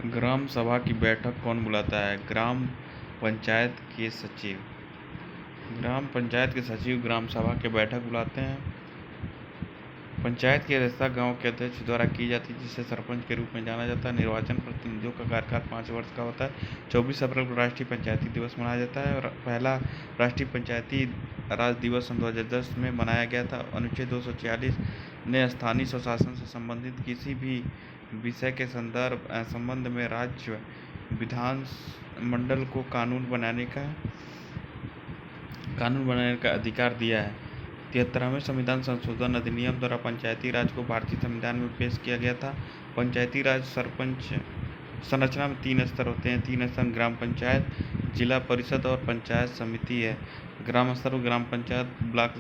ग्राम सभा की बैठक कौन बुलाता है? ग्राम पंचायत के सचिव। ग्राम पंचायत के सचिव ग्राम सभा की बैठक बुलाते हैं। पंचायत की अध्यक्षता गांव के अध्यक्ष द्वारा की जाती है, जिसे सरपंच के रूप में जाना जाता है। निर्वाचन प्रतिनिधियों का कार्यकाल 5 वर्ष का होता है। 24 अप्रैल को राष्ट्रीय पंचायती दिवस मनाया जाता है और पहला राष्ट्रीय पंचायती राज दिवस सन 2010 में मनाया गया था। अनुच्छेद 246 ने स्थानीय स्वशासन से संबंधित किसी भी विषय के संबंध में राज्य विधान मंडल को कानून बनाने का अधिकार दिया है। 73वें संविधान संशोधन अधिनियम द्वारा पंचायती राज को भारतीय संविधान में पेश किया गया था। पंचायती राज सरपंच संरचना में 3 स्तर होते हैं। 3 स्तर ग्राम पंचायत, जिला परिषद और पंचायत समिति है। ग्राम स्तर पर ग्राम पंचायत, ब्लॉक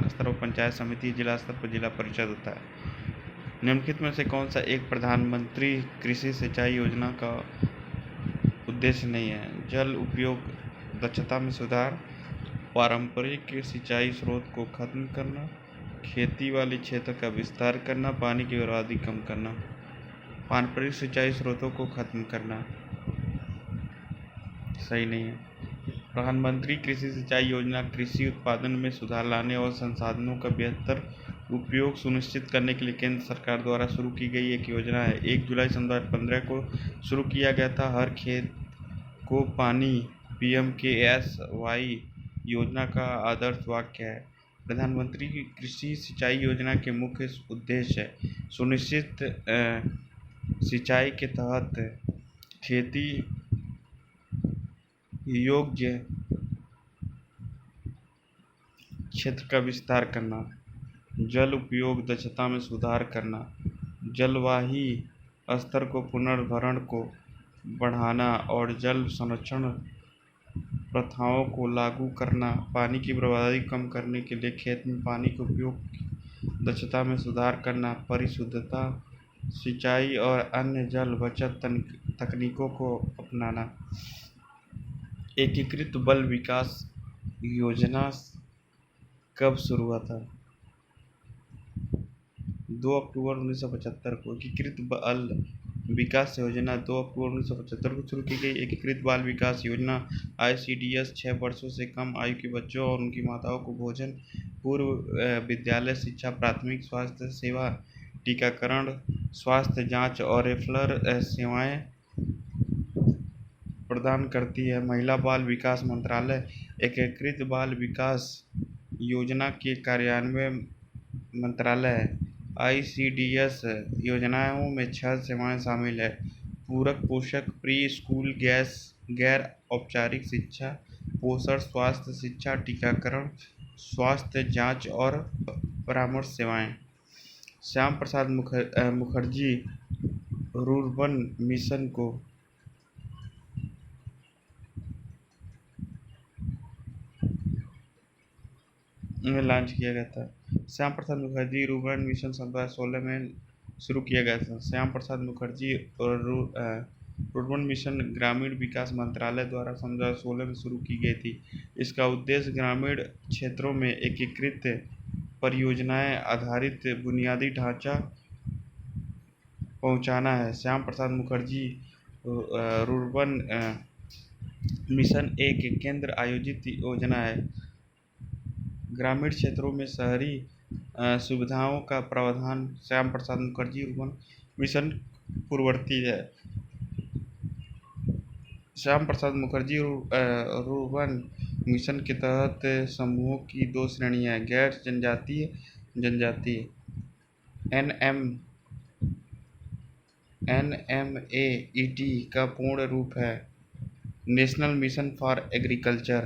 स्तर पर पंचायत समिति, जिला स्तर पर जिला परिषद होता है। निम्नलिखित में से कौन सा एक प्रधानमंत्री कृषि सिंचाई योजना का उद्देश्य नहीं है? जल उपयोग दक्षता में सुधार, पारंपरिक सिंचाई स्रोत को खत्म करना, खेती वाले क्षेत्र का विस्तार करना, पानी की बर्बादी कम करना। पारंपरिक सिंचाई स्रोतों को खत्म करना सही नहीं है। प्रधानमंत्री कृषि सिंचाई योजना कृषि उत्पादन में सुधार लाने और संसाधनों का बेहतर उपयोग सुनिश्चित करने के लिए केंद्र सरकार द्वारा शुरू की गई एक योजना है। 1 जुलाई सन 2015 को शुरू किया गया था। हर खेत को पानी PMKSY योजना का आदर्श वाक्य है। प्रधानमंत्री की कृषि सिंचाई योजना के मुख्य उद्देश्य है सुनिश्चित सिंचाई के तहत खेती योग्य क्षेत्र का विस्तार करना, जल उपयोग दक्षता में सुधार करना, जलवाही स्तर को पुनर्भरण को बढ़ाना और जल संरक्षण प्रथाओं को लागू करना, पानी की बर्बादी कम करने के लिए खेत में पानी के उपयोग दक्षता में सुधार करना, परिशुद्धता सिंचाई और अन्य जल बचत तकनीकों को अपनाना। एकीकृत बाल विकास योजना कब शुरू हुआ था? 2 अक्टूबर 1975 को। एकीकृत बाल विकास योजना 2 अक्टूबर 1975 को शुरू की गई। एकीकृत बाल विकास योजना ICDS 6 वर्षों से कम आयु के बच्चों और उनकी माताओं को भोजन, पूर्व विद्यालय शिक्षा, प्राथमिक स्वास्थ्य सेवा, टीकाकरण, स्वास्थ्य जांच और रेफरल सेवाएं प्रदान करती है। महिला बाल विकास मंत्रालय एकीकृत बाल विकास योजना के कार्यान्वयन मंत्रालय है। ICDS योजनाओं में 6 सेवाएं शामिल है: पूरक पोषक, प्री स्कूल, गैर औपचारिक शिक्षा, पोषण, स्वास्थ्य शिक्षा, टीकाकरण, स्वास्थ्य जांच और परामर्श सेवाएं। श्याम प्रसाद मुखर्जी रूर्बन मिशन को लॉन्च किया गया था। श्याम प्रसाद मुखर्जी रूर्बन मिशन सन 2016 में शुरू किया गया था। श्याम प्रसाद मुखर्जी रूर्बन मिशन ग्रामीण विकास मंत्रालय द्वारा सन 2016 में शुरू की गई थी। इसका उद्देश्य ग्रामीण क्षेत्रों में एकीकृत परियोजनाएं आधारित बुनियादी ढांचा पहुंचाना है। श्याम प्रसाद मुखर्जी रूर्बन मिशन एक केंद्र आयोजित योजना है। ग्रामीण क्षेत्रों में शहरी सुविधाओं का प्रावधान श्याम प्रसाद मुखर्जी रूर्बन मिशन पूर्ववर्ती है। श्याम प्रसाद मुखर्जी रूर्बन मिशन के तहत समूहों की 2 श्रेणियां हैं: गैर जनजातीय जनजातीय। NMAET का पूर्ण रूप है national mission for agriculture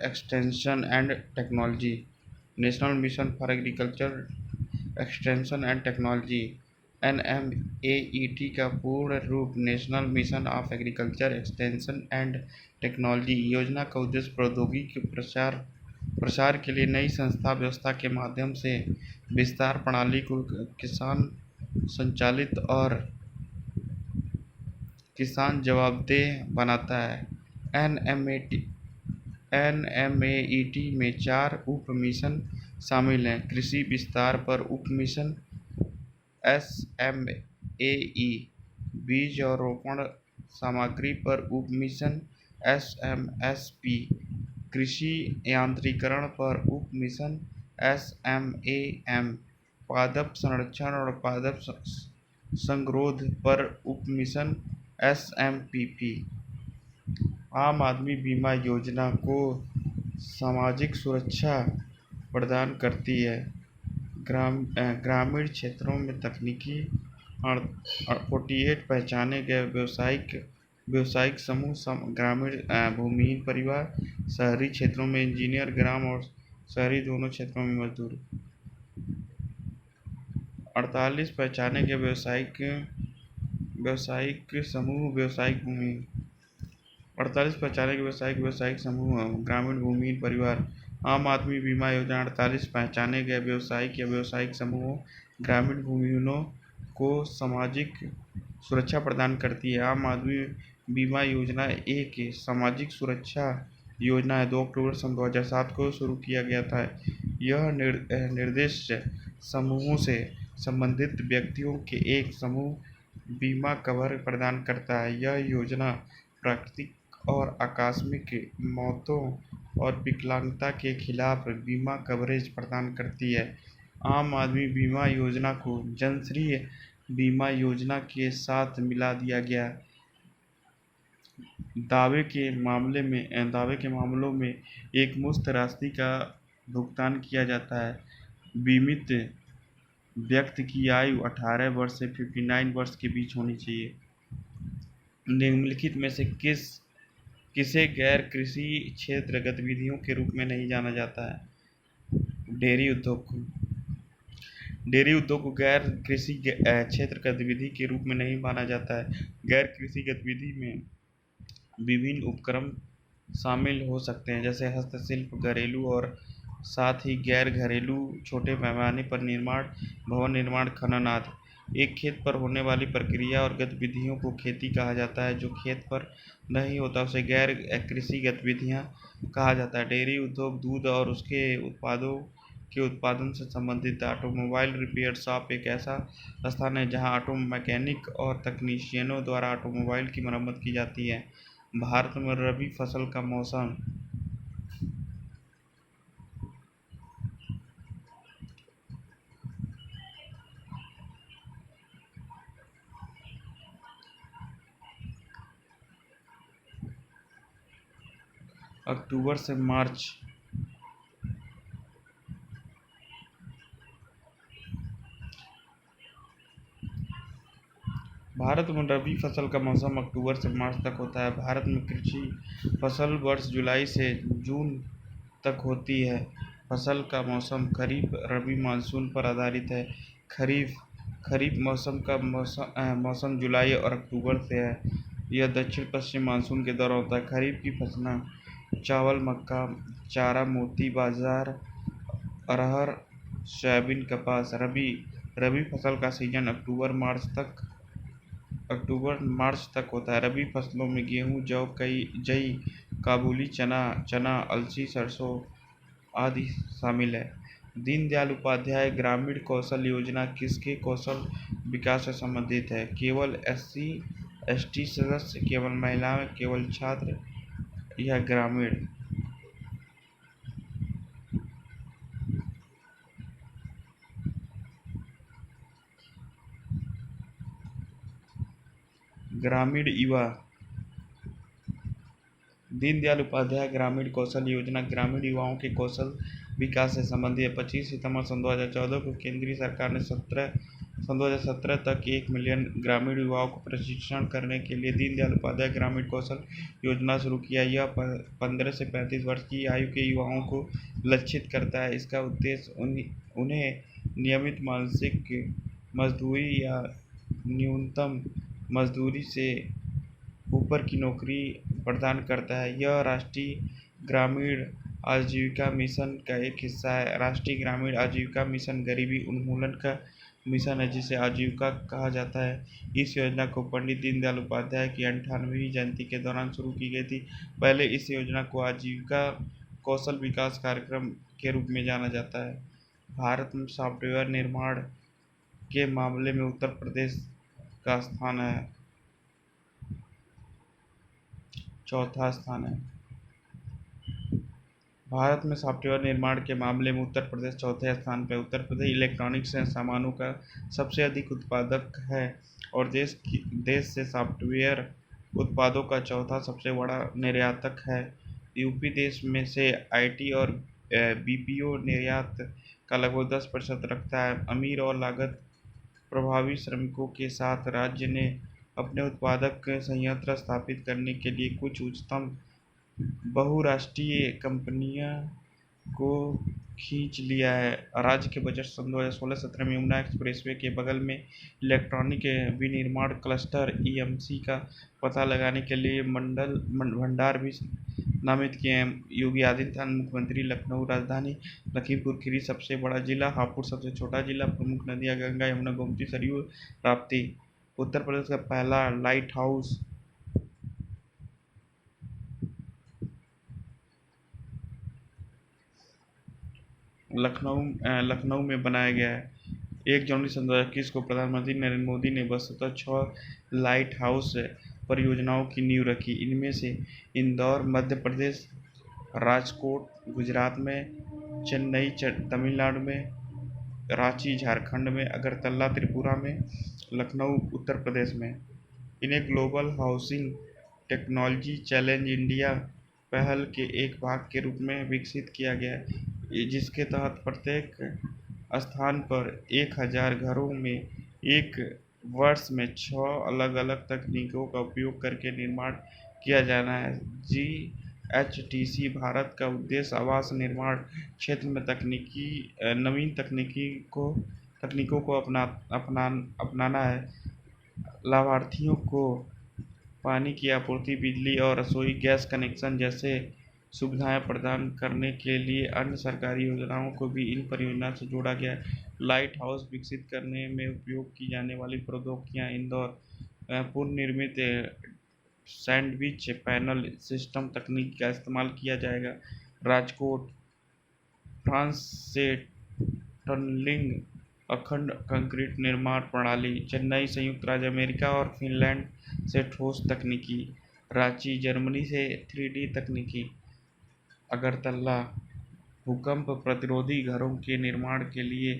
extension and technology. National mission for agriculture extension and technology NMAET का पूर्ण रूप national mission of agriculture extension and technology. योजना का उद्देश्य प्रौद्योगिकी के प्रसार के लिए नई संस्था व्यवस्था के माध्यम से विस्तार प्रणाली को किसान संचालित और किसान जवाबदेह बनाता है। NMAET में 4 उप मिशन शामिल हैं। कृषि विस्तार पर उप मिशन SMAET बीज और रोपण सामग्री पर उप मिशन SMSP, कृषि यांत्रिकरण पर उप मिशन SMAM, पादप संरक्षण और पादप संगरोध पर उप मिशन SMPP। आम आदमी बीमा योजना को सामाजिक सुरक्षा प्रदान करती है। ग्रामीण क्षेत्रों में तकनीकी 48 पहचाने गए व्यवसायिक समूह, ग्रामीण भूमिहीन परिवार, शहरी क्षेत्रों में इंजीनियर, ग्राम और शहरी दोनों क्षेत्रों में मजदूर। 48 पहचाने गए व्यवसायिक समूह, व्यवसायिक भूमि 48 पहचाने के व्यवसायिक समूह, ग्रामीण भूमिहीन परिवार। आम आदमी बीमा योजना 48 पहचाने गए व्यवसायिक या व्यवसायिक समूहों, ग्रामीण भूमिहीनों को सामाजिक सुरक्षा प्रदान करती है। आम आदमी बीमा योजना एक सामाजिक सुरक्षा योजना है। 2 अक्टूबर सन 2007 को शुरू किया गया था। यह निर्दिष्ट समूहों से संबंधित व्यक्तियों के एक समूह बीमा कवर प्रदान करता है। यह योजना प्राकृतिक और आकस्मिक मौतों और विकलांगता के खिलाफ बीमा कवरेज प्रदान करती है। आम आदमी बीमा योजना को जनश्री बीमा योजना के साथ मिला दिया गया। दावे के मामलों में एक मुश्त राशि का भुगतान किया जाता है। बीमित व्यक्ति की आयु 18 वर्ष से 59 वर्ष के बीच होनी चाहिए। निम्नलिखित में से किसे गैर कृषि क्षेत्र गतिविधियों के रूप में नहीं जाना जाता है? डेयरी उद्योग को गैर कृषि क्षेत्र गतिविधि के रूप में नहीं माना जाता है। गैर कृषि गतिविधि में विभिन्न उपक्रम शामिल हो सकते हैं, जैसे हस्तशिल्प, घरेलू और साथ ही गैर घरेलू छोटे पैमाने पर निर्माण, भवन निर्माण, खनन आदि। एक खेत पर होने वाली प्रक्रिया और गतिविधियों को खेती कहा जाता है। जो खेत पर नहीं होता उसे गैर कृषि गतिविधियां कहा जाता है। डेयरी उद्योग दूध और उसके उत्पादों के उत्पादन से संबंधित। ऑटोमोबाइल रिपेयर शॉप एक ऐसा स्थान है जहां ऑटो मैकेनिक और तकनीशियनों द्वारा ऑटोमोबाइल की मरम्मत की जाती है। भारत में रबी फसल का मौसम अक्टूबर से मार्च भारत में रबी फसल का मौसम अक्टूबर से मार्च तक होता है। भारत में कृषि फसल वर्ष जुलाई से जून तक होती है। फसल का मौसम खरीफ रबी मानसून पर आधारित है। खरीफ मौसम जुलाई और अक्टूबर से है। यह दक्षिण पश्चिम मानसून के दौरान होता है। खरीफ की फसलें चावल, मक्का, चारा, मोती, बाजरा, अरहर, सोयाबीन, कपास। रबी फसल का सीजन अक्टूबर मार्च तक होता है। रबी फसलों में गेहूं, जौ, जई, काबुली चना, अलसी, सरसों आदि शामिल है। दीनदयाल उपाध्याय ग्रामीण कौशल योजना किसके कौशल विकास से संबंधित है? केवल SC/ST सदस्य, केवल महिलाएं, केवल छात्र या ग्रामीण? ग्रामीण युवा। दीनदयाल उपाध्याय ग्रामीण कौशल योजना ग्रामीण युवाओं के कौशल विकास से संबंधित है। 25 सितंबर सन 2014 को केंद्रीय सरकार ने सन 2017 तक 1 मिलियन ग्रामीण युवाओं को प्रशिक्षण करने के लिए दीनदयाल उपाध्याय ग्रामीण कौशल योजना शुरू किया। यह 15 से 35 वर्ष की आयु के युवाओं को लक्षित करता है। इसका उद्देश्य उन्हें नियमित मासिक मजदूरी या न्यूनतम मजदूरी से ऊपर की नौकरी प्रदान करता है। यह राष्ट्रीय ग्रामीण आजीविका मिशन का एक हिस्सा है। राष्ट्रीय ग्रामीण आजीविका मिशन गरीबी उन्मूलन का मिशन है, जिसे आजीविका कहा जाता है। इस योजना को पंडित दीनदयाल उपाध्याय की 98वीं जयंती के दौरान शुरू की गई थी। पहले इस योजना को आजीविका कौशल विकास कार्यक्रम के रूप में जाना जाता है। भारत में सॉफ्टवेयर निर्माण के मामले में उत्तर प्रदेश का स्थान है, चौथा स्थान है। भारत में सॉफ्टवेयर निर्माण के मामले में उत्तर प्रदेश चौथे स्थान पर। उत्तर प्रदेश इलेक्ट्रॉनिक्स सामानों का सबसे अधिक उत्पादक है और देश से सॉफ्टवेयर उत्पादों का चौथा सबसे बड़ा निर्यातक है। यूपी देश में से आईटी और बीपीओ निर्यात का लगभग 10% रखता है। अमीर और लागत प्रभावी श्रमिकों के साथ राज्य ने अपने उत्पादक संयंत्र स्थापित करने के लिए कुछ उच्चतम बहुराष्ट्रीय कंपनियों को खींच लिया है। राज्य के बजट सन 2016-17 में यमुना एक्सप्रेसवे के बगल में इलेक्ट्रॉनिक विनिर्माण क्लस्टर ईएमसी का पता लगाने के लिए मंडल भंडार भी नामित किए हैं। योगी आदित्यनाथ मुख्यमंत्री। लखनऊ राजधानी। लखीमपुर खीरी सबसे बड़ा जिला। हापुड़ सबसे छोटा जिला। प्रमुख नदियाँ गंगा, यमुना, गोमती, सरयू, राप्ती। उत्तर प्रदेश का पहला लाइट हाउस लखनऊ में बनाया गया है। 1 जनवरी सन 2021 को प्रधानमंत्री नरेंद्र मोदी ने वस्तुतः 6 लाइट हाउस परियोजनाओं की नींव रखी। इनमें से इंदौर मध्य प्रदेश, राजकोट गुजरात में, चेन्नई तमिलनाडु में, रांची झारखंड में, अगरतला त्रिपुरा में, लखनऊ उत्तर प्रदेश में। इन्हें global housing technology challenge India पहल के एक भाग के रूप में विकसित किया गया है, जिसके तहत प्रत्येक स्थान पर 1000 घरों में एक वर्ष में 6 अलग-अलग तकनीकों का उपयोग करके निर्माण किया जाना है। जीएचटीसी भारत का उद्देश्य आवास निर्माण क्षेत्र में नवीन तकनीकों को अपनाना है। लाभार्थियों को पानी की आपूर्ति, बिजली और रसोई गैस कनेक्शन जैसे सुविधाएं प्रदान करने के लिए अन्य सरकारी योजनाओं को भी इन परियोजनाओं से जोड़ा गया है। लाइट हाउस विकसित करने में उपयोग की जाने वाली प्रौद्योगिकियां: इंदौर पूर्व निर्मित सैंडविच पैनल सिस्टम तकनीक का इस्तेमाल किया जाएगा। राजकोट फ्रांस से टनलिंग अखंड कंक्रीट निर्माण प्रणाली। चेन्नई संयुक्त राज्य अमेरिका और फिनलैंड से ठोस तकनीकी। रांची जर्मनी से 3D तकनीकी। अगरतला भूकंप प्रतिरोधी घरों के निर्माण के लिए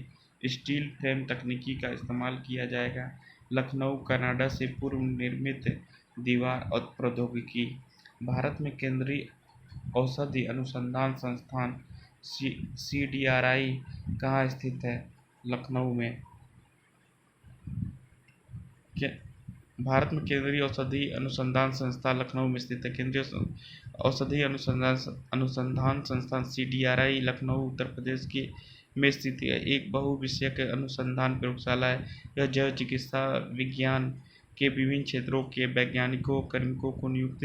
स्टील फ्रेम तकनीकी का इस्तेमाल किया जाएगा। लखनऊ कनाडा से पूर्व निर्मित दीवार और प्रौद्योगिकी। भारत में केंद्रीय औषधि अनुसंधान संस्थान CDRI कहाँ स्थित है? लखनऊ में। भारत में केंद्रीय औषधि अनुसंधान संस्थान लखनऊ में स्थित है। केंद्रीय औषधि अनुसंधान संस्थान CDRI लखनऊ उत्तर प्रदेश में स्थित है। एक बहुविषयक अनुसंधान प्रयोगशाला है। यह जैव चिकित्सा विज्ञान के विभिन्न क्षेत्रों के वैज्ञानिकों कार्मिकों को नियुक्त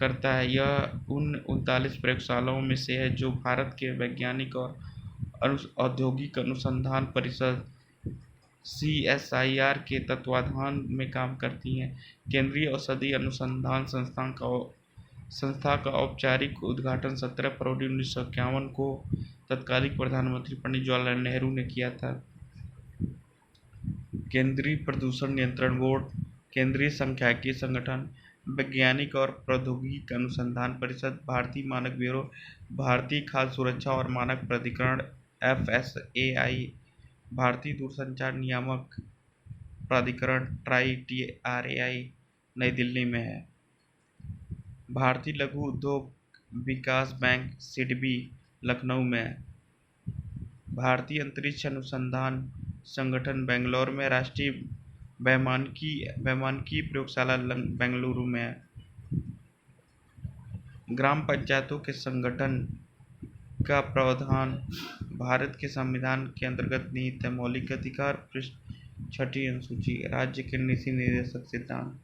करता है। यह उन 39 प्रयोगशालाओं में से है जो भारत के वैज्ञानिक और औद्योगिक अनुसंधान परिषद CSIR के तत्वाधान में काम करती हैं। केंद्रीय औषधि अनुसंधान संस्था का औपचारिक उद्घाटन 17 फरवरी 1951 को तत्कालीन प्रधानमंत्री पंडित जवाहरलाल नेहरू ने किया था। केंद्रीय प्रदूषण नियंत्रण बोर्ड, केंद्रीय सांख्यिकी संगठन, वैज्ञानिक और प्रौद्योगिक अनुसंधान परिषद, भारतीय मानक ब्यूरो, भारतीय खाद्य सुरक्षा और मानक प्राधिकरण FSAI, भारतीय दूरसंचार नियामक प्राधिकरण TRAI नई दिल्ली में है। भारतीय लघु उद्योग विकास बैंक SIDBI लखनऊ में है। भारतीय अंतरिक्ष अनुसंधान संगठन बेंगलुरु में। राष्ट्रीय वैमानिकी प्रयोगशाला बेंगलुरु में है। ग्राम पंचायतों के संगठन का प्रावधान भारत के संविधान के अंतर्गत निहित है। मौलिक अधिकार पृष्ठ 6 अनुसूची। राज्य के नीति निर्देशक सिद्धांत।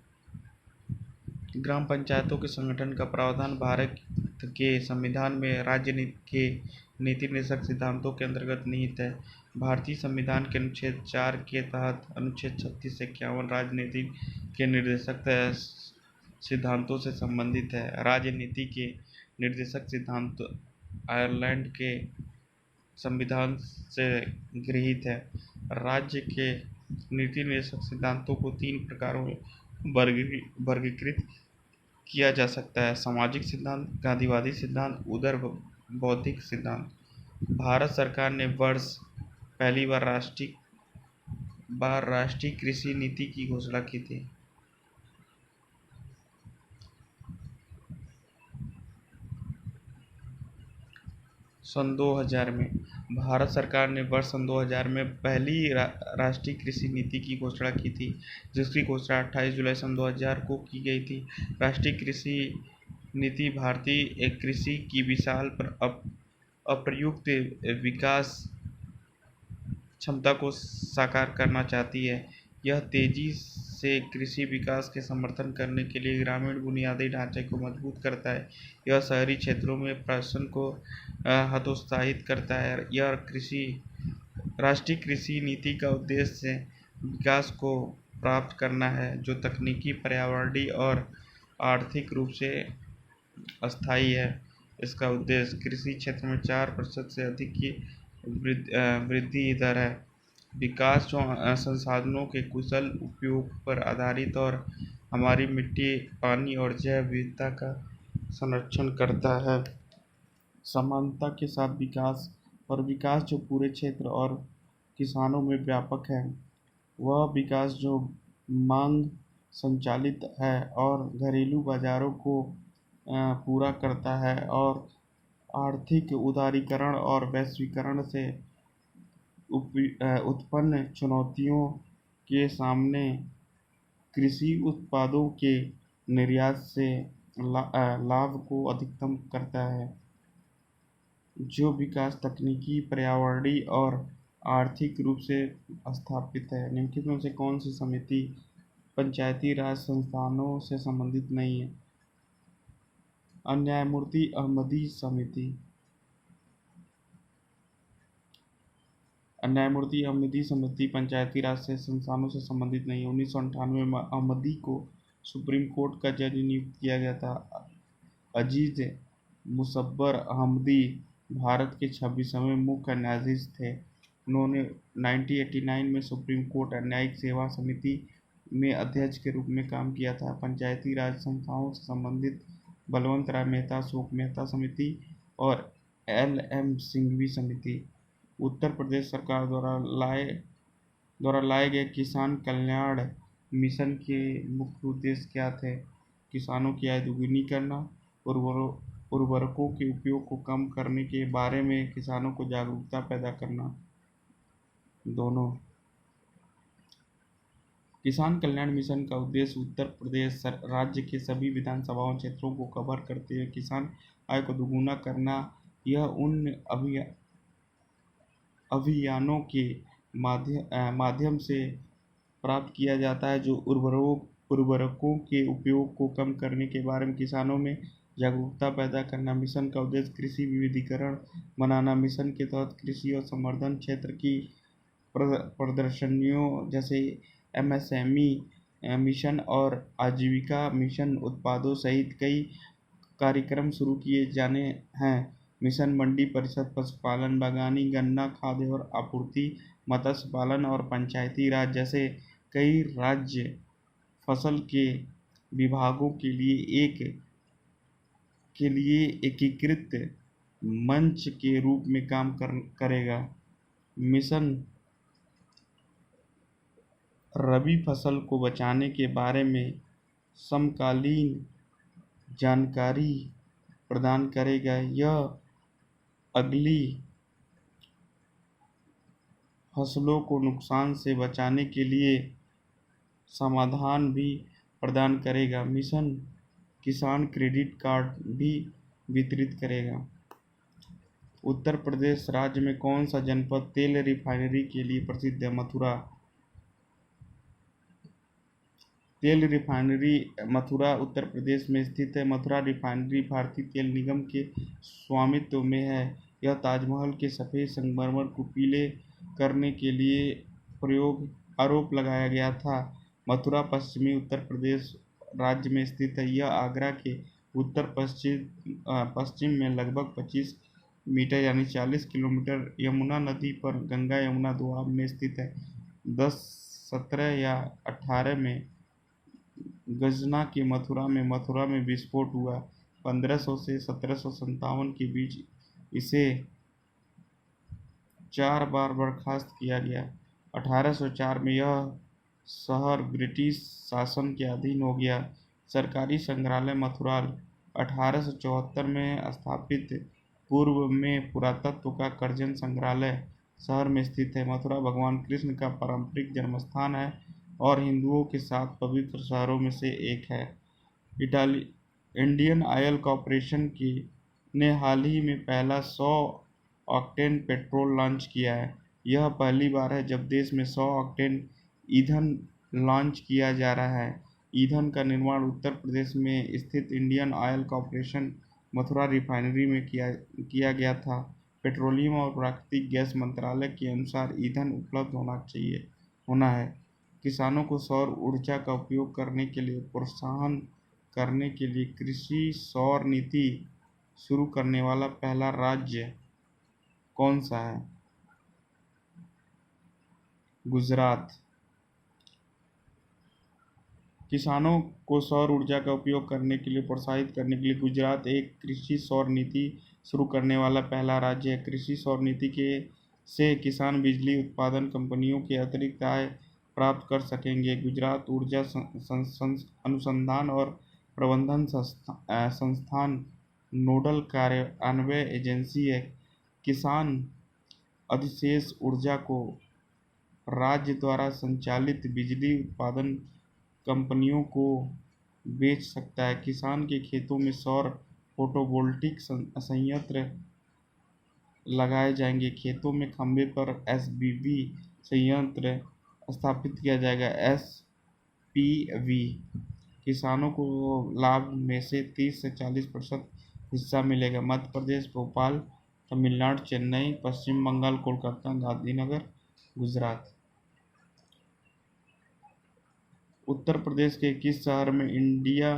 ग्राम पंचायतों के संगठन का प्रावधान भारत के संविधान में राज्य के नीति निर्देशक सिद्धांतों के अंतर्गत निहित है। भारतीय संविधान के अनुच्छेद 4 के तहत अनुच्छेद 36 से 51 राजनीति के निर्देशक सिद्धांतों से संबंधित है। राजनीति के निर्देशक सिद्धांत आयरलैंड के संविधान से गृहीत है। राज्य के नीति निर्देशक सिद्धांतों को 3 प्रकारों में वर्गीकृत किया जा सकता है: सामाजिक सिद्धांत, गांधीवादी सिद्धांत, उदार बौद्धिक सिद्धांत। भारत सरकार ने वर्ष पहली बार राष्ट्रीय कृषि नीति की घोषणा की थी। सन 2000 में भारत सरकार ने वर्ष सन 2000 में पहली राष्ट्रीय कृषि नीति की घोषणा की थी, जिसकी घोषणा 28 जुलाई सन 2000 को की गई थी। राष्ट्रीय कृषि नीति भारतीय कृषि की विशाल पर अप्रयुक्त विकास क्षमता को साकार करना चाहती है। यह तेजी से कृषि विकास के समर्थन करने के लिए ग्रामीण बुनियादी ढांचे को मजबूत करता है। यह शहरी क्षेत्रों में प्रशासन को हतोत्साहित करता है। यह राष्ट्रीय कृषि नीति का उद्देश्य विकास को प्राप्त करना है, जो तकनीकी, पर्यावरणीय और आर्थिक रूप से अस्थायी है। इसका उद्देश्य कृषि क्षेत्र में 4% से अधिक की वृद्धि दर है। विकास जो संसाधनों के कुशल उपयोग पर आधारित और हमारी मिट्टी, पानी और जैव विविधता का संरक्षण करता है। समानता के साथ विकास, और विकास जो पूरे क्षेत्र और किसानों में व्यापक है। वह विकास जो मांग संचालित है और घरेलू बाजारों को पूरा करता है और आर्थिक उदारीकरण और वैश्वीकरण से उत्पन्न चुनौतियों के सामने कृषि उत्पादों के निर्यात से लाभ को अधिकतम करता है। जो विकास तकनीकी, पर्यावरणीय और आर्थिक रूप से स्थापित है। निम्नलिखित में से कौन सी समिति पंचायती राज संस्थानों से संबंधित नहीं है? न्यायमूर्ति अहमदी समिति। न्यायमूर्ति अहमदी समिति पंचायती राज से संस्थानों से संबंधित नहीं है। 1998 में अहमदी को सुप्रीम कोर्ट का जज नियुक्त किया गया था। अजीज मुसब्बर अहमदी भारत के 26वें मुख्य न्यायाधीश थे। उन्होंने 1989 में सुप्रीम कोर्ट न्यायिक सेवा समिति में अध्यक्ष के रूप में काम किया था। पंचायती राज संस्थाओं से संबंधित बलवंत राय मेहता, अशोक मेहता समिति और LM सिंघवी समिति। उत्तर प्रदेश सरकार द्वारा लाए गए किसान कल्याण मिशन के मुख्य उद्देश्य क्या थे? किसानों की आय दोगुनी करना, उर्वरकों के उपयोग को कम करने के बारे में किसानों को जागरूकता पैदा करना। दोनों। किसान कल्याण मिशन का उद्देश्य उत्तर प्रदेश राज्य के सभी विधानसभाओं क्षेत्रों को कवर करते हुए किसान आय को दोगुना करना। यह उन अभियानों के माध्यम से प्राप्त किया जाता है जो उर्वरकों के उपयोग को कम करने के बारे में किसानों में जागरूकता पैदा करना। मिशन का उद्देश्य कृषि विविधीकरण बनाना। मिशन के तहत कृषि और संवर्धन क्षेत्र की प्रदर्शनियों जैसे MSME मिशन और आजीविका मिशन उत्पादों सहित कई कार्यक्रम शुरू किए जाने हैं। मिशन मंडी परिषद, पशुपालन, बागवानी, गन्ना, खाद्य और आपूर्ति, मत्स्य पालन और पंचायती राज जैसे कई राज्य फसल के विभागों के लिए एकीकृत मंच के रूप में काम करेगा। मिशन रबी फसल को बचाने के बारे में समकालीन जानकारी प्रदान करेगा। यह अगली फसलों को नुकसान से बचाने के लिए समाधान भी प्रदान करेगा। मिशन किसान क्रेडिट कार्ड भी वितरित करेगा। उत्तर प्रदेश राज्य में कौन सा जनपद तेल रिफाइनरी के लिए प्रसिद्ध है? मथुरा। तेल रिफाइनरी मथुरा उत्तर प्रदेश में स्थित है। मथुरा रिफाइनरी भारतीय तेल निगम के स्वामित्व में है। यह ताजमहल के सफ़ेद संगमरमर को पीले करने के लिए आरोप लगाया गया था। मथुरा पश्चिमी उत्तर प्रदेश राज्य में स्थित है। यह आगरा के उत्तर पश्चिम में लगभग 25 मीटर यानी 40 किलोमीटर यमुना नदी पर गंगा यमुना दोआब में स्थित है। 10 17 या 18 में गजना के मथुरा में विस्फोट हुआ। 1500 से 1757 के बीच इसे 4 बार बर्खास्त किया गया। 1804 में यह शहर ब्रिटिश शासन के अधीन हो गया। सरकारी संग्रहालय मथुरा 1874 में स्थापित। पूर्व में पुरातत्व का कर्जन संग्रहालय शहर में स्थित है। मथुरा भगवान कृष्ण का पारंपरिक जन्मस्थान है और हिंदुओं के 7 पवित्र शहरों में से एक है। इंडियन ऑयल कॉरपोरेशन ने हाल ही में पहला 100 ऑक्टेन पेट्रोल लॉन्च किया है। यह पहली बार है जब देश में 100 ऑक्टेन ईंधन लॉन्च किया जा रहा है। ईंधन का निर्माण उत्तर प्रदेश में स्थित Indian oil corporation Mathura refinery में किया गया था। पेट्रोलियम और प्राकृतिक गैस मंत्रालय के अनुसार ईंधन उपलब्ध होना है। किसानों को सौर ऊर्जा का उपयोग करने के लिए प्रोत्साहन करने के लिए कृषि सौर नीति शुरू करने वाला पहला राज्य कौन सा है? गुजरात। किसानों को सौर ऊर्जा का उपयोग करने के लिए प्रोत्साहित करने के लिए गुजरात एक कृषि सौर नीति शुरू करने वाला पहला राज्य है। कृषि सौर नीति से किसान बिजली उत्पादन कंपनियों के अतिरिक्त आय प्राप्त कर सकेंगे। गुजरात ऊर्जा अनुसंधान और प्रबंधन संस्थान नोडल कार्यान्वयन एजेंसी है। किसान अधिशेष ऊर्जा को राज्य द्वारा संचालित बिजली उत्पादन कंपनियों को बेच सकता है। किसान के खेतों में सौर फोटोवोल्टिक संयंत्र लगाए जाएंगे। खेतों में खंभे पर एसपीवी संयंत्र स्थापित किया जाएगा। एसपीवी किसानों को लाभ में से 30 से 40% हिस्सा मिलेगा। मध्य प्रदेश भोपाल, तमिलनाडु चेन्नई, पश्चिम बंगाल कोलकाता, गांधीनगर गुजरात। उत्तर प्रदेश के किस शहर में इंडिया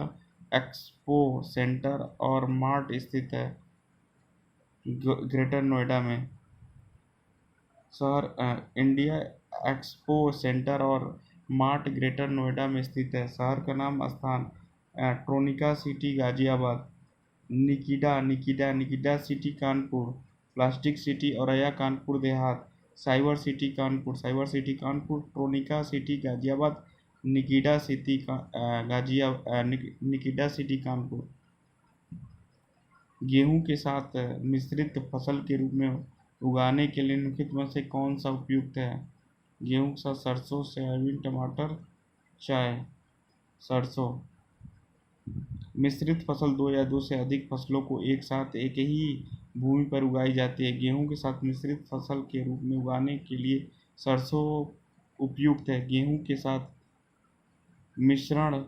एक्सपो सेंटर और मार्ट स्थित है? ग्रेटर नोएडा में। इंडिया एक्सपो सेंटर और मार्ट ग्रेटर नोएडा में स्थित है। शहर का नाम स्थान ट्रोनिका सिटी गाजियाबाद, निकिडा city Kanpur, plastic city Auraiya Kanpur Dehat, cyber city Kanpur, Tronica city Ghaziabad, निकिडा सिटी कानपुर। गेहूं के साथ मिश्रित फसल के रूप में उगाने के लिए निम्नलिखित में से कौन सा उपयुक्त है? गेहूं के साथ सरसों, सोयाबीन, टमाटर, चाय। सरसों। मिश्रित फसल 2 या 2 से अधिक फसलों को एक साथ एक ही भूमि पर उगाई जाती है। गेहूं के साथ मिश्रित फसल के रूप में उगाने के लिए सरसों उपयुक्त है। गेहूं के साथ मिश्रण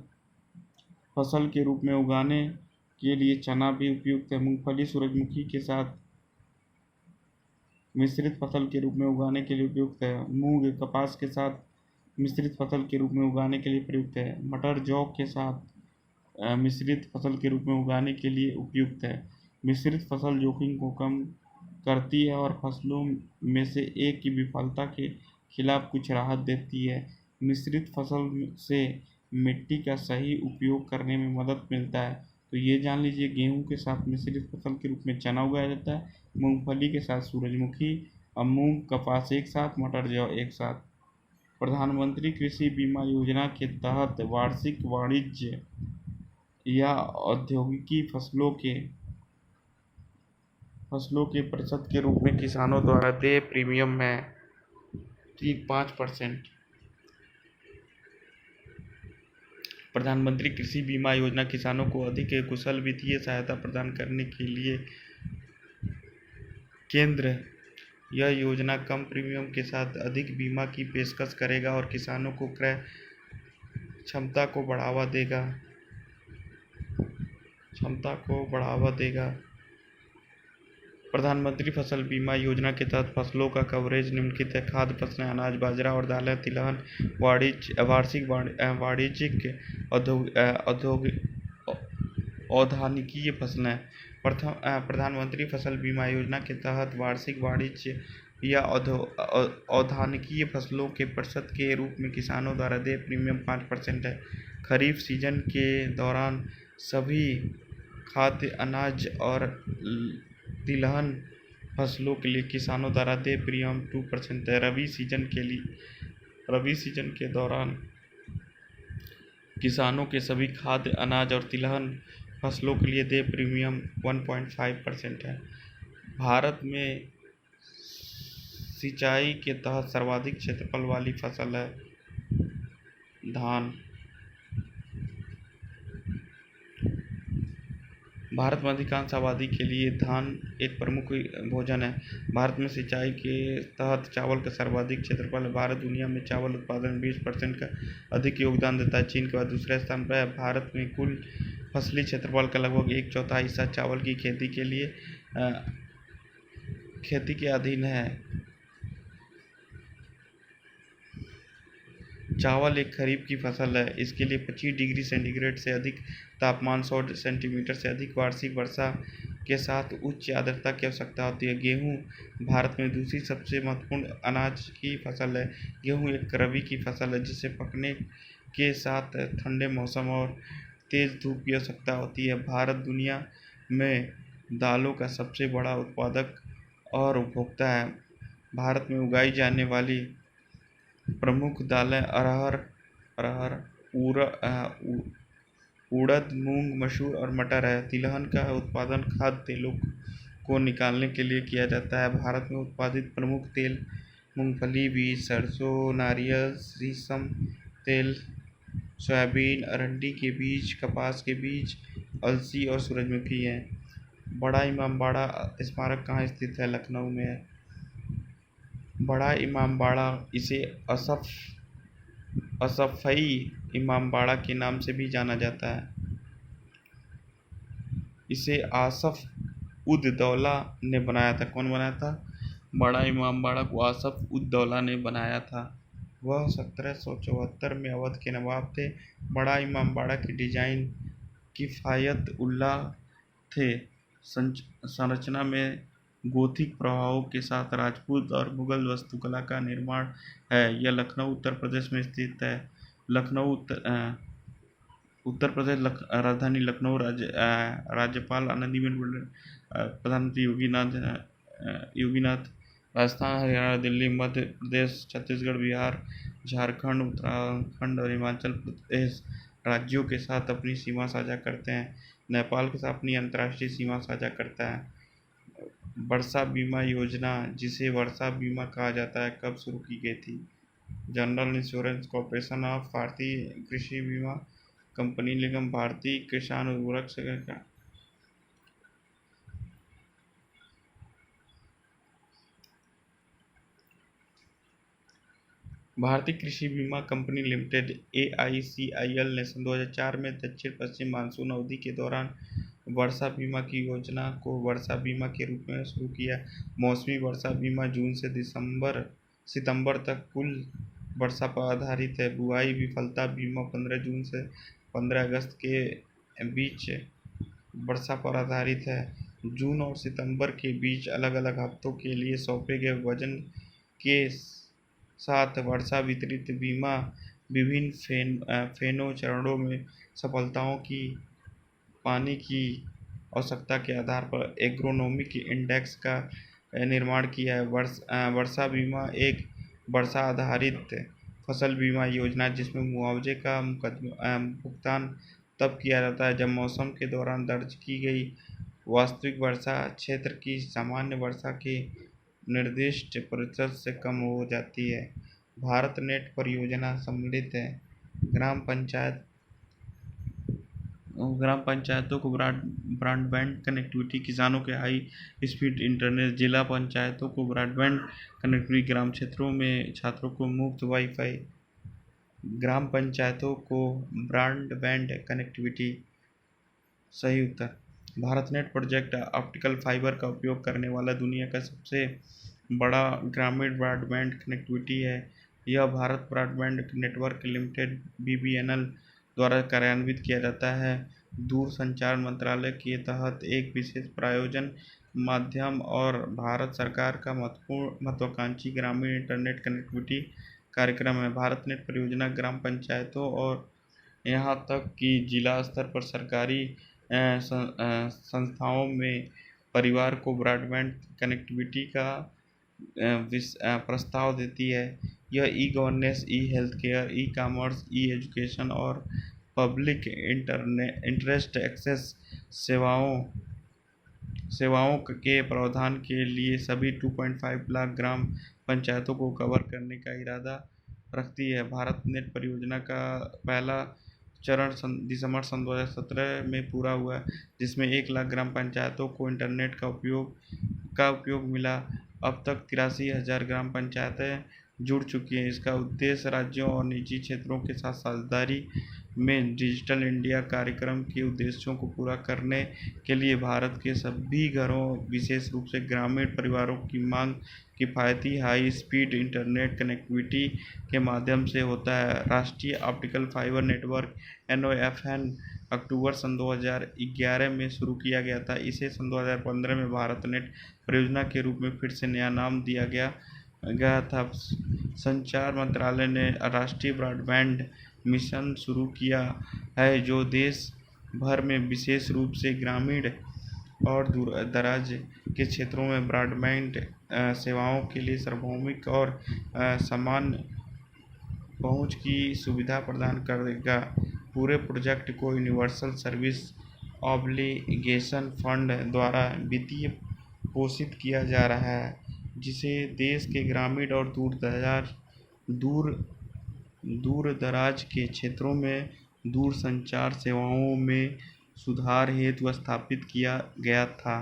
फसल के रूप में उगाने के लिए चना भी उपयुक्त है। मूंगफली सूरजमुखी के साथ मिश्रित फसल के रूप में उगाने के लिए उपयुक्त है। मूंग कपास के साथ मिश्रित फसल के रूप में उगाने के लिए प्रयुक्त है। मटर जौ के साथ मिश्रित फसल के रूप में उगाने के लिए उपयुक्त है। मिश्रित फसल जोखिम को कम करती है और फसलों में से एक की विफलता के खिलाफ कुछ राहत देती है। मिश्रित फसल से मिट्टी का सही उपयोग करने में मदद मिलता है। तो ये जान लीजिए, गेहूं के साथ मिश्रित फसल के रूप में चना उगाया जाता है, मूंगफली के साथ सूरजमुखी और मूंग कपास एक साथ, मटर जौ एक साथ। प्रधानमंत्री कृषि बीमा योजना के तहत वार्षिक वाणिज्य या औद्योगिकी फसलों के प्रतिशत के रूप में किसानों द्वारा देय प्रीमियम है 5%। प्रधानमंत्री कृषि बीमा योजना किसानों को अधिक कुशल वित्तीय सहायता प्रदान करने के लिए केंद्र। यह योजना कम प्रीमियम के साथ अधिक बीमा की पेशकश करेगा और किसानों को क्रय क्षमता को बढ़ावा देगा। प्रधानमंत्री फसल बीमा योजना के तहत फसलों का कवरेज निम्नलिखित है। खाद्य फसलें, अनाज, बाजरा और दालें, तिलहन, वार्षिक वाणिज्यिक औद्यानिकीय फसलें। प्रधानमंत्री फसल बीमा योजना के तहत वार्षिक वाणिज्य या औद्यानिकीय फसलों के प्रतिशत के रूप में किसानों द्वारा देय प्रीमियम 5% है। खरीफ सीजन के दौरान सभी खाद्य अनाज और तिलहन फसलों के लिए किसानों द्वारा देय प्रीमियम 2% है। रबी सीजन के दौरान किसानों के सभी खाद्य अनाज और तिलहन फसलों के लिए देय प्रीमियम 1.5% है। भारत में सिंचाई के तहत सर्वाधिक क्षेत्रफल वाली फसल है धान। भारत में अधिकांश आबादी के लिए धान एक प्रमुख भोजन है। भारत में सिंचाई के तहत चावल का सर्वाधिक क्षेत्रफल है। भारत दुनिया में चावल उत्पादन में 20% का अधिक योगदान देता है। चीन के बाद दूसरे स्थान पर है। भारत में कुल फसली क्षेत्रफल का लगभग 1/4 हिस्सा चावल की खेती के अधीन है। चावल एक खरीफ की फसल है। इसके लिए 25 डिग्री सेंटीग्रेड से अधिक तापमान, 100 सेंटीमीटर से अधिक वार्षिक वर्षा के साथ उच्च आर्द्रता की आवश्यकता होती है। गेहूँ भारत में दूसरी सबसे महत्वपूर्ण अनाज की फसल है। गेहूँ एक रबी की फसल है जिसे पकने के साथ ठंडे मौसम और तेज धूप की आवश्यकता होती है। भारत दुनिया में दालों का सबसे बड़ा उत्पादक और उपभोक्ता है। भारत में उगाई जाने वाली प्रमुख दालें अरहर, उड़द, मूंग, मसूर और मटर है। तिलहन का उत्पादन खाद्य तेलों को निकालने के लिए किया जाता है। भारत में उत्पादित प्रमुख तेल मूंगफली बीज, सरसों, नारियल, सीसम तेल, सोयाबीन, अरंडी के बीज, कपास के बीज, अलसी और सूरजमुखी हैं। बड़ा इमामबाड़ा स्मारक कहाँ स्थित है? लखनऊ में है। बड़ा इमामबाड़ा इसे असफ़ई इमामबाड़ा के नाम से भी जाना जाता है। इसे आसफ उद दौला ने बनाया था। कौन बनाया था? बड़ा इमामबाड़ा को आसफ उद दौला ने बनाया था। वह 1774 में अवध के नवाब थे। बड़ा इमामबाड़ा की डिजाइन किफ़ायत उल्लाह थे। संरचना में गोथिक प्रभावों के साथ राजपूत और मुगल वास्तुकला का निर्माण है। यह लखनऊ उत्तर प्रदेश में स्थित है। लखनऊ उत्तर प्रदेश राजधानी लखनऊ। राज्यपाल आनंदीबेन पटेल, प्रधानमंत्री योगीनाथ, राजस्थान, हरियाणा, दिल्ली, मध्य प्रदेश, छत्तीसगढ़, बिहार, झारखंड, उत्तराखंड और हिमाचल प्रदेश राज्यों के साथ अपनी सीमा साझा करते हैं। नेपाल के साथ अपनी अंतर्राष्ट्रीय सीमा साझा करता है। वर्षा बीमा योजना, जिसे वर्षा बीमा कहा जाता है, कब शुरू की गई थी? जनरल इंश्योरेंस कॉर्पोरेशन ऑफ, भारतीय कृषि बीमा कंपनी निगम, भारतीय किसान उर्वरक संगठन। भारतीय कृषि बीमा कंपनी लिमिटेड AICIL ने सन 2004 में दक्षिण पश्चिम मानसून अवधि के दौरान वर्षा बीमा की योजना को वर्षा बीमा के रूप में शुरू किया। मौसमी वर्षा बीमा जून से सितंबर तक कुल वर्षा पर आधारित है। बुआई विफलता बीमा 15 जून से 15 अगस्त के बीच वर्षा पर आधारित है। जून और सितंबर के बीच अलग अलग हफ्तों के लिए सौंपे गए वजन के साथ वर्षा वितरित बीमा विभिन्न फेनों चरणों में सफलताओं की पानी की आवश्यकता के आधार पर एग्रोनॉमिक इंडेक्स का निर्माण किया है। वर्षा बीमा एक वर्षा आधारित फसल बीमा योजना जिसमें मुआवजे का भुगतान तब किया जाता है जब मौसम के दौरान दर्ज की गई वास्तविक वर्षा क्षेत्र की सामान्य वर्षा के निर्दिष्ट प्रतिशत से कम हो जाती है। भारत नेट परियोजना सम्मिलित है। ग्राम पंचायतों को ब्रॉडबैंड कनेक्टिविटी, किसानों के हाई स्पीड इंटरनेट, जिला पंचायतों को ब्रॉडबैंड कनेक्टिविटी, ग्राम क्षेत्रों में छात्रों को मुफ्त वाईफाई। ग्राम पंचायतों को ब्रॉडबैंड कनेक्टिविटी। सही उत्तर। Bharat net project optical fibre का उपयोग करने वाला दुनिया का सबसे बड़ा ग्रामीण ब्रॉडबैंड कनेक्टिविटी है। यह Bharat broadband network limited BBNL द्वारा कार्यान्वित किया जाता है। दूरसंचार मंत्रालय के तहत एक विशेष प्रायोजन माध्यम और भारत सरकार का महत्वाकांक्षी ग्रामीण इंटरनेट कनेक्टिविटी कार्यक्रम है। भारत नेट परियोजना ग्राम पंचायतों और यहाँ तक कि जिला स्तर पर सरकारी संस्थाओं में परिवार को ब्रॉडबैंड कनेक्टिविटी का प्रस्ताव देती है। यह ई गवर्नेंस, ई हेल्थ केयर, ई कॉमर्स, ई एजुकेशन और पब्लिक इंटरेस्ट एक्सेस सेवाओं के प्रावधान के लिए सभी 2.5 लाख ग्राम पंचायतों को कवर करने का इरादा रखती है। भारत नेट परियोजना का पहला चरण दिसंबर सन 2017 में पूरा हुआ, जिसमें 1 लाख ग्राम पंचायतों को इंटरनेट का उपयोग मिला। अब तक 83,000 ग्राम पंचायतें जुड़ चुकी हैं। इसका उद्देश्य राज्यों और निजी क्षेत्रों के साथ साझेदारी में डिजिटल इंडिया कार्यक्रम के उद्देश्यों को पूरा करने के लिए भारत के सभी घरों, विशेष रूप से ग्रामीण परिवारों की मांग किफ़ायती हाई स्पीड इंटरनेट कनेक्टिविटी के माध्यम से होता है। राष्ट्रीय ऑप्टिकल फाइबर नेटवर्क (NOFN) अक्टूबर सन 2011 में शुरू किया गया था। इसे सन 2015 में भारत नेट परियोजना के रूप में फिर से नया नाम दिया गया था। संचार मंत्रालय ने राष्ट्रीय ब्रॉडबैंड मिशन शुरू किया है, जो देश भर में विशेष रूप से ग्रामीण और दूर दराज के क्षेत्रों में ब्रॉडबैंड सेवाओं के लिए सार्वभौमिक और समान पहुंच की सुविधा प्रदान करेगा। पूरे प्रोजेक्ट को यूनिवर्सल सर्विस ऑब्लिगेशन फंड द्वारा वित्तीय पोषित किया जा रहा है, जिसे देश के ग्रामीण और दूर दराज के क्षेत्रों में दूरसंचार सेवाओं में सुधार हेतु स्थापित किया गया था।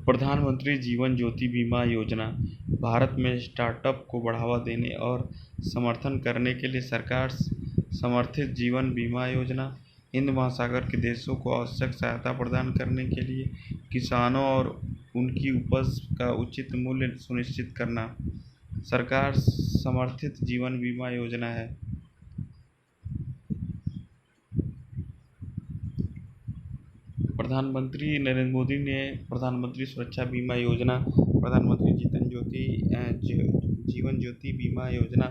प्रधानमंत्री जीवन ज्योति बीमा योजना भारत में स्टार्टअप को बढ़ावा देने और समर्थन करने के लिए सरकार समर्थित जीवन बीमा योजना। हिंद महासागर के देशों को आवश्यक सहायता प्रदान करने के लिए किसानों और उनकी उपज का उचित मूल्य सुनिश्चित करना सरकार समर्थित जीवन बीमा योजना है। प्रधानमंत्री नरेंद्र मोदी ने प्रधानमंत्री सुरक्षा बीमा योजना, प्रधानमंत्री जीवन ज्योति बीमा योजना,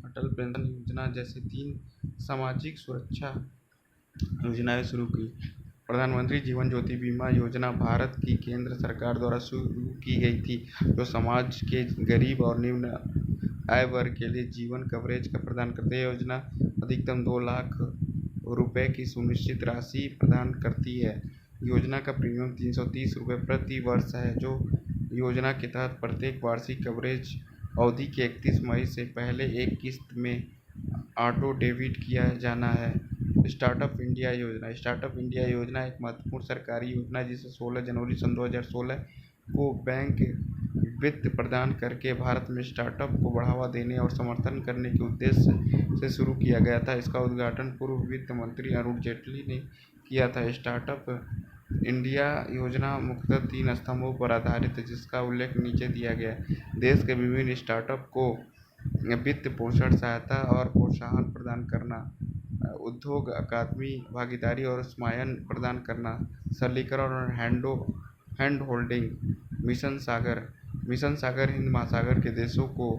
अटल पेंशन योजना जैसे 3 सामाजिक सुरक्षा योजनाएं शुरू की। प्रधानमंत्री जीवन ज्योति बीमा योजना भारत की केंद्र सरकार द्वारा शुरू की गई थी, जो समाज के गरीब और निम्न आय वर्ग के लिए जीवन कवरेज का प्रदान करती है। योजना अधिकतम 2 लाख रुपए की सुनिश्चित राशि प्रदान करती है। योजना का प्रीमियम 330 रुपये प्रति वर्ष है, जो योजना के तहत प्रत्येक वार्षिक कवरेज अवधि के 31 मई से पहले एक किस्त में ऑटो डेबिट किया जाना है। स्टार्टअप इंडिया योजना। स्टार्टअप इंडिया योजना एक महत्वपूर्ण सरकारी योजना है, जिसे 16 जनवरी सन 2016 को बैंक वित्त प्रदान करके भारत में स्टार्टअप को बढ़ावा देने और समर्थन करने के उद्देश्य से शुरू किया गया था। इसका उद्घाटन पूर्व वित्त मंत्री अरुण जेटली ने किया था। स्टार्टअप इंडिया योजना मुख्यतः 3 स्तंभों पर आधारित है, जिसका उल्लेख नीचे दिया गया है। देश के विभिन्न स्टार्टअप को वित्त पोषण, सहायता और प्रोत्साहन प्रदान करना, उद्योग अकादमी भागीदारी और समायन प्रदान करना, सरलीकरण और हैंड होल्डिंग। मिशन सागर हिंद महासागर के देशों को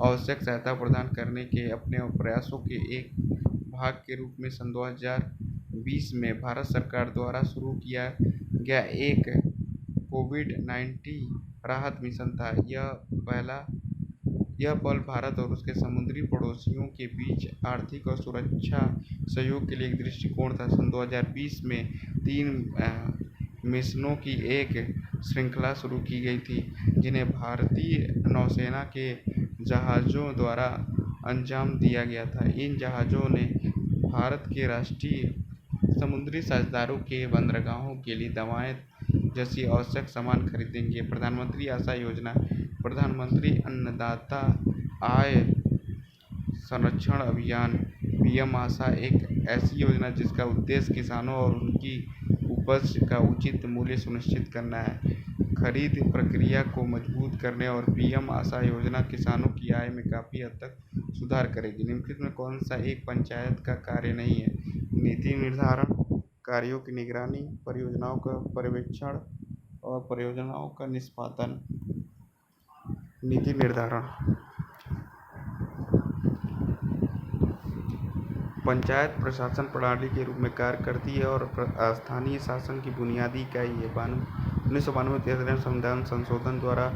आवश्यक सहायता प्रदान करने के अपने प्रयासों के एक भाग के रूप में सन 2020 में भारत सरकार द्वारा शुरू किया गया एक कोविड-19 राहत मिशन था। यह पल भारत और उसके समुद्री पड़ोसियों के बीच आर्थिक और सुरक्षा सहयोग के लिए एक दृष्टिकोण था। सन 2020 में 3 मिशनों की एक श्रृंखला शुरू की गई थी, जिन्हें भारतीय नौसेना के जहाज़ों द्वारा अंजाम दिया गया था। इन जहाज़ों ने भारत के राष्ट्रीय समुद्री साझेदारों के बंदरगाहों के लिए दवाएं जैसी आवश्यक सामान खरीदेंगे। प्रधानमंत्री आशा योजना। प्रधानमंत्री अन्नदाता आय संरक्षण अभियान पीएम आशा एक ऐसी योजना जिसका उद्देश्य किसानों और उनकी उपज का उचित मूल्य सुनिश्चित करना है। खरीद प्रक्रिया को मजबूत करने और पीएम आशा योजना किसानों की आय में काफ़ी हद तक सुधार करेगी। निम्नलिखित में कौन सा एक पंचायत का कार्य नहीं है? नीति निर्धारण, कार्यों की निगरानी, परियोजनाओं का पर्यवेक्षण और परियोजनाओं का निष्पादन। नीति निर्धारण। पंचायत प्रशासन प्रणाली के रूप में कार्य करती है और स्थानीय शासन की बुनियादी इकाई है। 1992 संविधान संशोधन द्वारा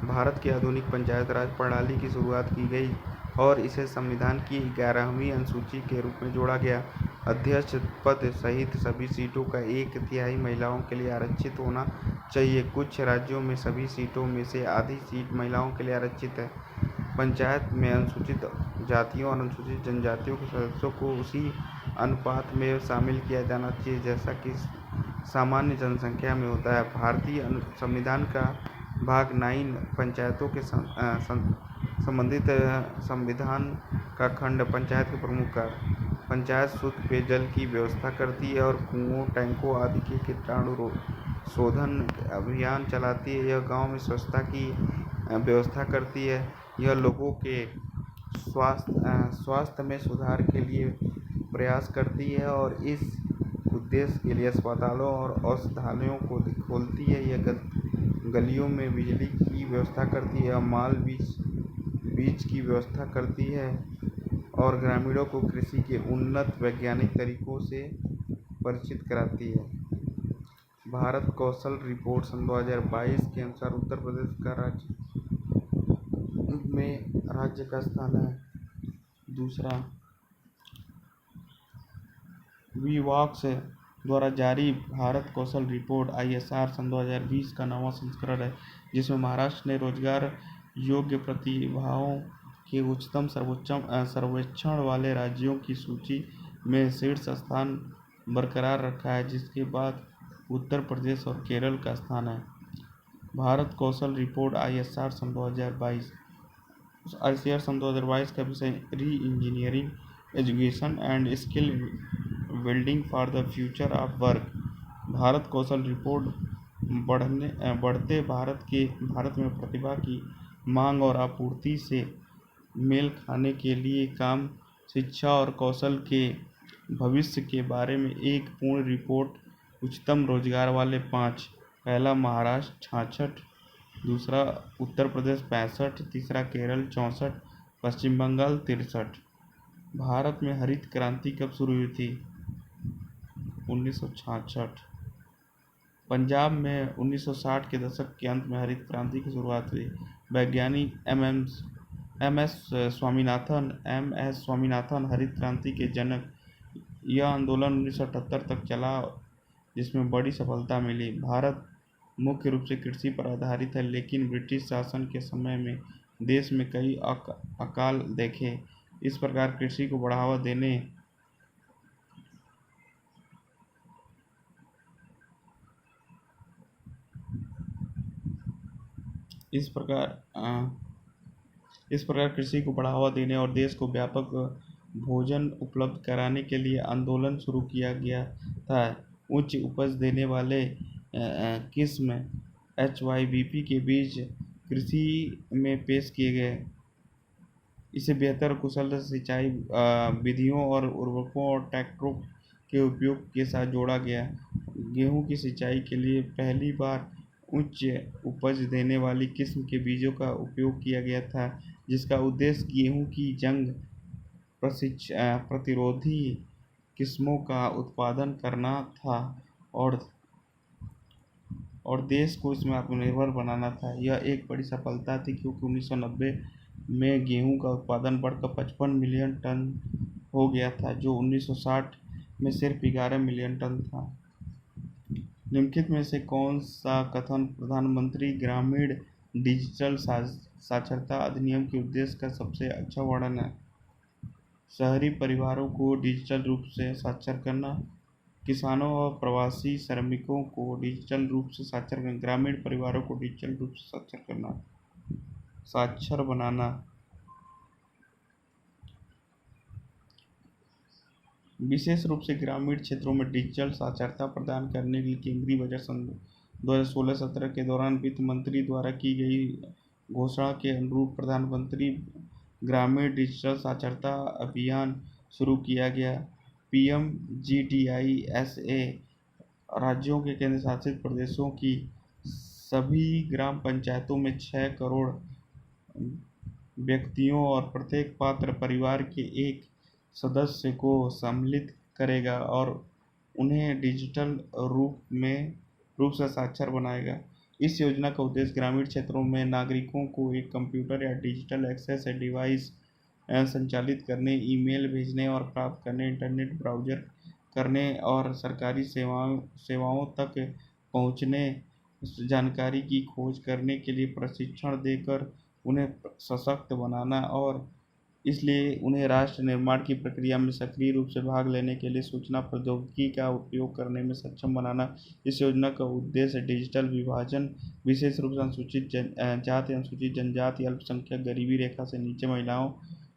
भारत की आधुनिक पंचायत राज प्रणाली की शुरुआत की गई और इसे संविधान की 11वीं अनुसूची के रूप में जोड़ा गया। अध्यक्ष पद सहित सभी सीटों का 1/3 महिलाओं के लिए आरक्षित होना चाहिए। कुछ राज्यों में सभी सीटों में से आधी सीट महिलाओं के लिए आरक्षित है। पंचायत में अनुसूचित जातियों और अनुसूचित जनजातियों के सदस्यों को उसी अनुपात में शामिल किया जाना चाहिए जैसा कि सामान्य जनसंख्या में होता है। भारतीय संविधान का भाग 9 पंचायतों के संबंधित संविधान का खंड पंचायत के प्रमुख कार्य। पंचायत शुद्ध पेयजल की व्यवस्था करती है और कुओं, टैंकों आदि के कीटाणु शोधन अभियान चलाती है। यह गांव में स्वच्छता की व्यवस्था करती है। यह लोगों के स्वास्थ्य में सुधार के लिए प्रयास करती है और इस उद्देश्य के लिए अस्पतालों और औषधालयों को खोलती है। यह गलियों में बिजली की व्यवस्था करती है, माल बीज की व्यवस्था करती है और ग्रामीणों को कृषि के उन्नत वैज्ञानिक तरीकों से परिचित कराती है। भारत कौशल रिपोर्ट सन 2022 के अनुसार उत्तर प्रदेश का राज्य का स्थान है दूसरा। विवॉक्स द्वारा जारी भारत कौशल रिपोर्ट ISR सन 2020 का 9वां संस्करण है, जिसमें महाराष्ट्र ने रोजगार योग्य प्रतिभाओं के उच्चतम सर्वेक्षण वाले राज्यों की सूची में शीर्ष स्थान बरकरार रखा है, जिसके बाद उत्तर प्रदेश और केरल का स्थान है। भारत कौशल रिपोर्ट ISR सन 2022 का विषय री engineering education and skill building for the future of work. Bharat Kaushal report बढ़ते भारत में प्रतिभा की मांग और आपूर्ति से मेल खाने के लिए काम, शिक्षा और कौशल के भविष्य के बारे में एक पूर्ण रिपोर्ट। उच्चतम रोजगार वाले 5: पहला महाराष्ट्र 66, दूसरा उत्तर प्रदेश 65, तीसरा केरल 64, पश्चिम बंगाल 63। भारत में हरित क्रांति कब शुरू हुई थी? 1966। पंजाब में 1960 के दशक के अंत में हरित क्रांति की शुरुआत हुई। वैज्ञानिक एम.एस. स्वामीनाथन हरित क्रांति के जनक। यह आंदोलन 1978 तक चला, जिसमें बड़ी सफलता मिली। भारत मुख्य रूप से कृषि पर आधारित है, लेकिन ब्रिटिश शासन के समय में देश में कई अकाल देखे। इस प्रकार कृषि को बढ़ावा देने और देश को व्यापक भोजन उपलब्ध कराने के लिए आंदोलन शुरू किया गया था। उच्च उपज देने वाले किस्म HYBP के बीज कृषि में पेश किए गए। इसे बेहतर कुशल सिंचाई विधियों और उर्वरकों और ट्रैक्टरों के उपयोग के साथ जोड़ा गया। गेहूं की सिंचाई के लिए पहली बार उच्च उपज देने वाली किस्म के बीजों का उपयोग किया गया था, जिसका उद्देश्य गेहूं की जंग प्रतिरोधी किस्मों का उत्पादन करना था और देश को इसमें आत्मनिर्भर बनाना था। यह एक बड़ी सफलता थी, क्योंकि 1990 में गेहूं का उत्पादन बढ़कर 55 मिलियन टन हो गया था, जो 1960 में सिर्फ 11 मिलियन टन था। निम्नलिखित में से कौन सा कथन प्रधानमंत्री ग्रामीण डिजिटल साक्षरता अधिनियम के उद्देश्य का सबसे अच्छा वर्णन है? शहरी परिवारों को डिजिटल रूप से साक्षर करना, किसानों और प्रवासी श्रमिकों को डिजिटल रूप से साक्षर करना, ग्रामीण परिवारों को डिजिटल रूप से साक्षर बनाना। विशेष रूप से ग्रामीण क्षेत्रों में डिजिटल साक्षरता प्रदान करने के लिए केंद्रीय बजट सन 2016-17 के दौरान वित्त मंत्री द्वारा की गई घोषणा के अनुरूप प्रधानमंत्री ग्रामीण डिजिटल साक्षरता अभियान शुरू किया गया। PMGDISA राज्यों के केंद्र शासित प्रदेशों की सभी ग्राम पंचायतों में 6 करोड़ व्यक्तियों और प्रत्येक पात्र परिवार के एक सदस्य को सम्मिलित करेगा और उन्हें डिजिटल रूप से साक्षर बनाएगा। इस योजना का उद्देश्य ग्रामीण क्षेत्रों में नागरिकों को एक कंप्यूटर या डिजिटल एक्सेस डिवाइस संचालित करने, ईमेल भेजने और प्राप्त करने, इंटरनेट ब्राउज़र करने और सरकारी सेवाओं तक पहुंचने, जानकारी की खोज करने के लिए प्रशिक्षण देकर उन्हें सशक्त बनाना और इसलिए उन्हें राष्ट्र निर्माण की प्रक्रिया में सक्रिय रूप से भाग लेने के लिए सूचना प्रौद्योगिकी का उपयोग करने में सक्षम बनाना। इस योजना का उद्देश्य डिजिटल विभाजन, विशेष रूप से अनुसूचित जाति, अनुसूचित जनजाति, अल्पसंख्यक, गरीबी रेखा से नीचे महिलाओं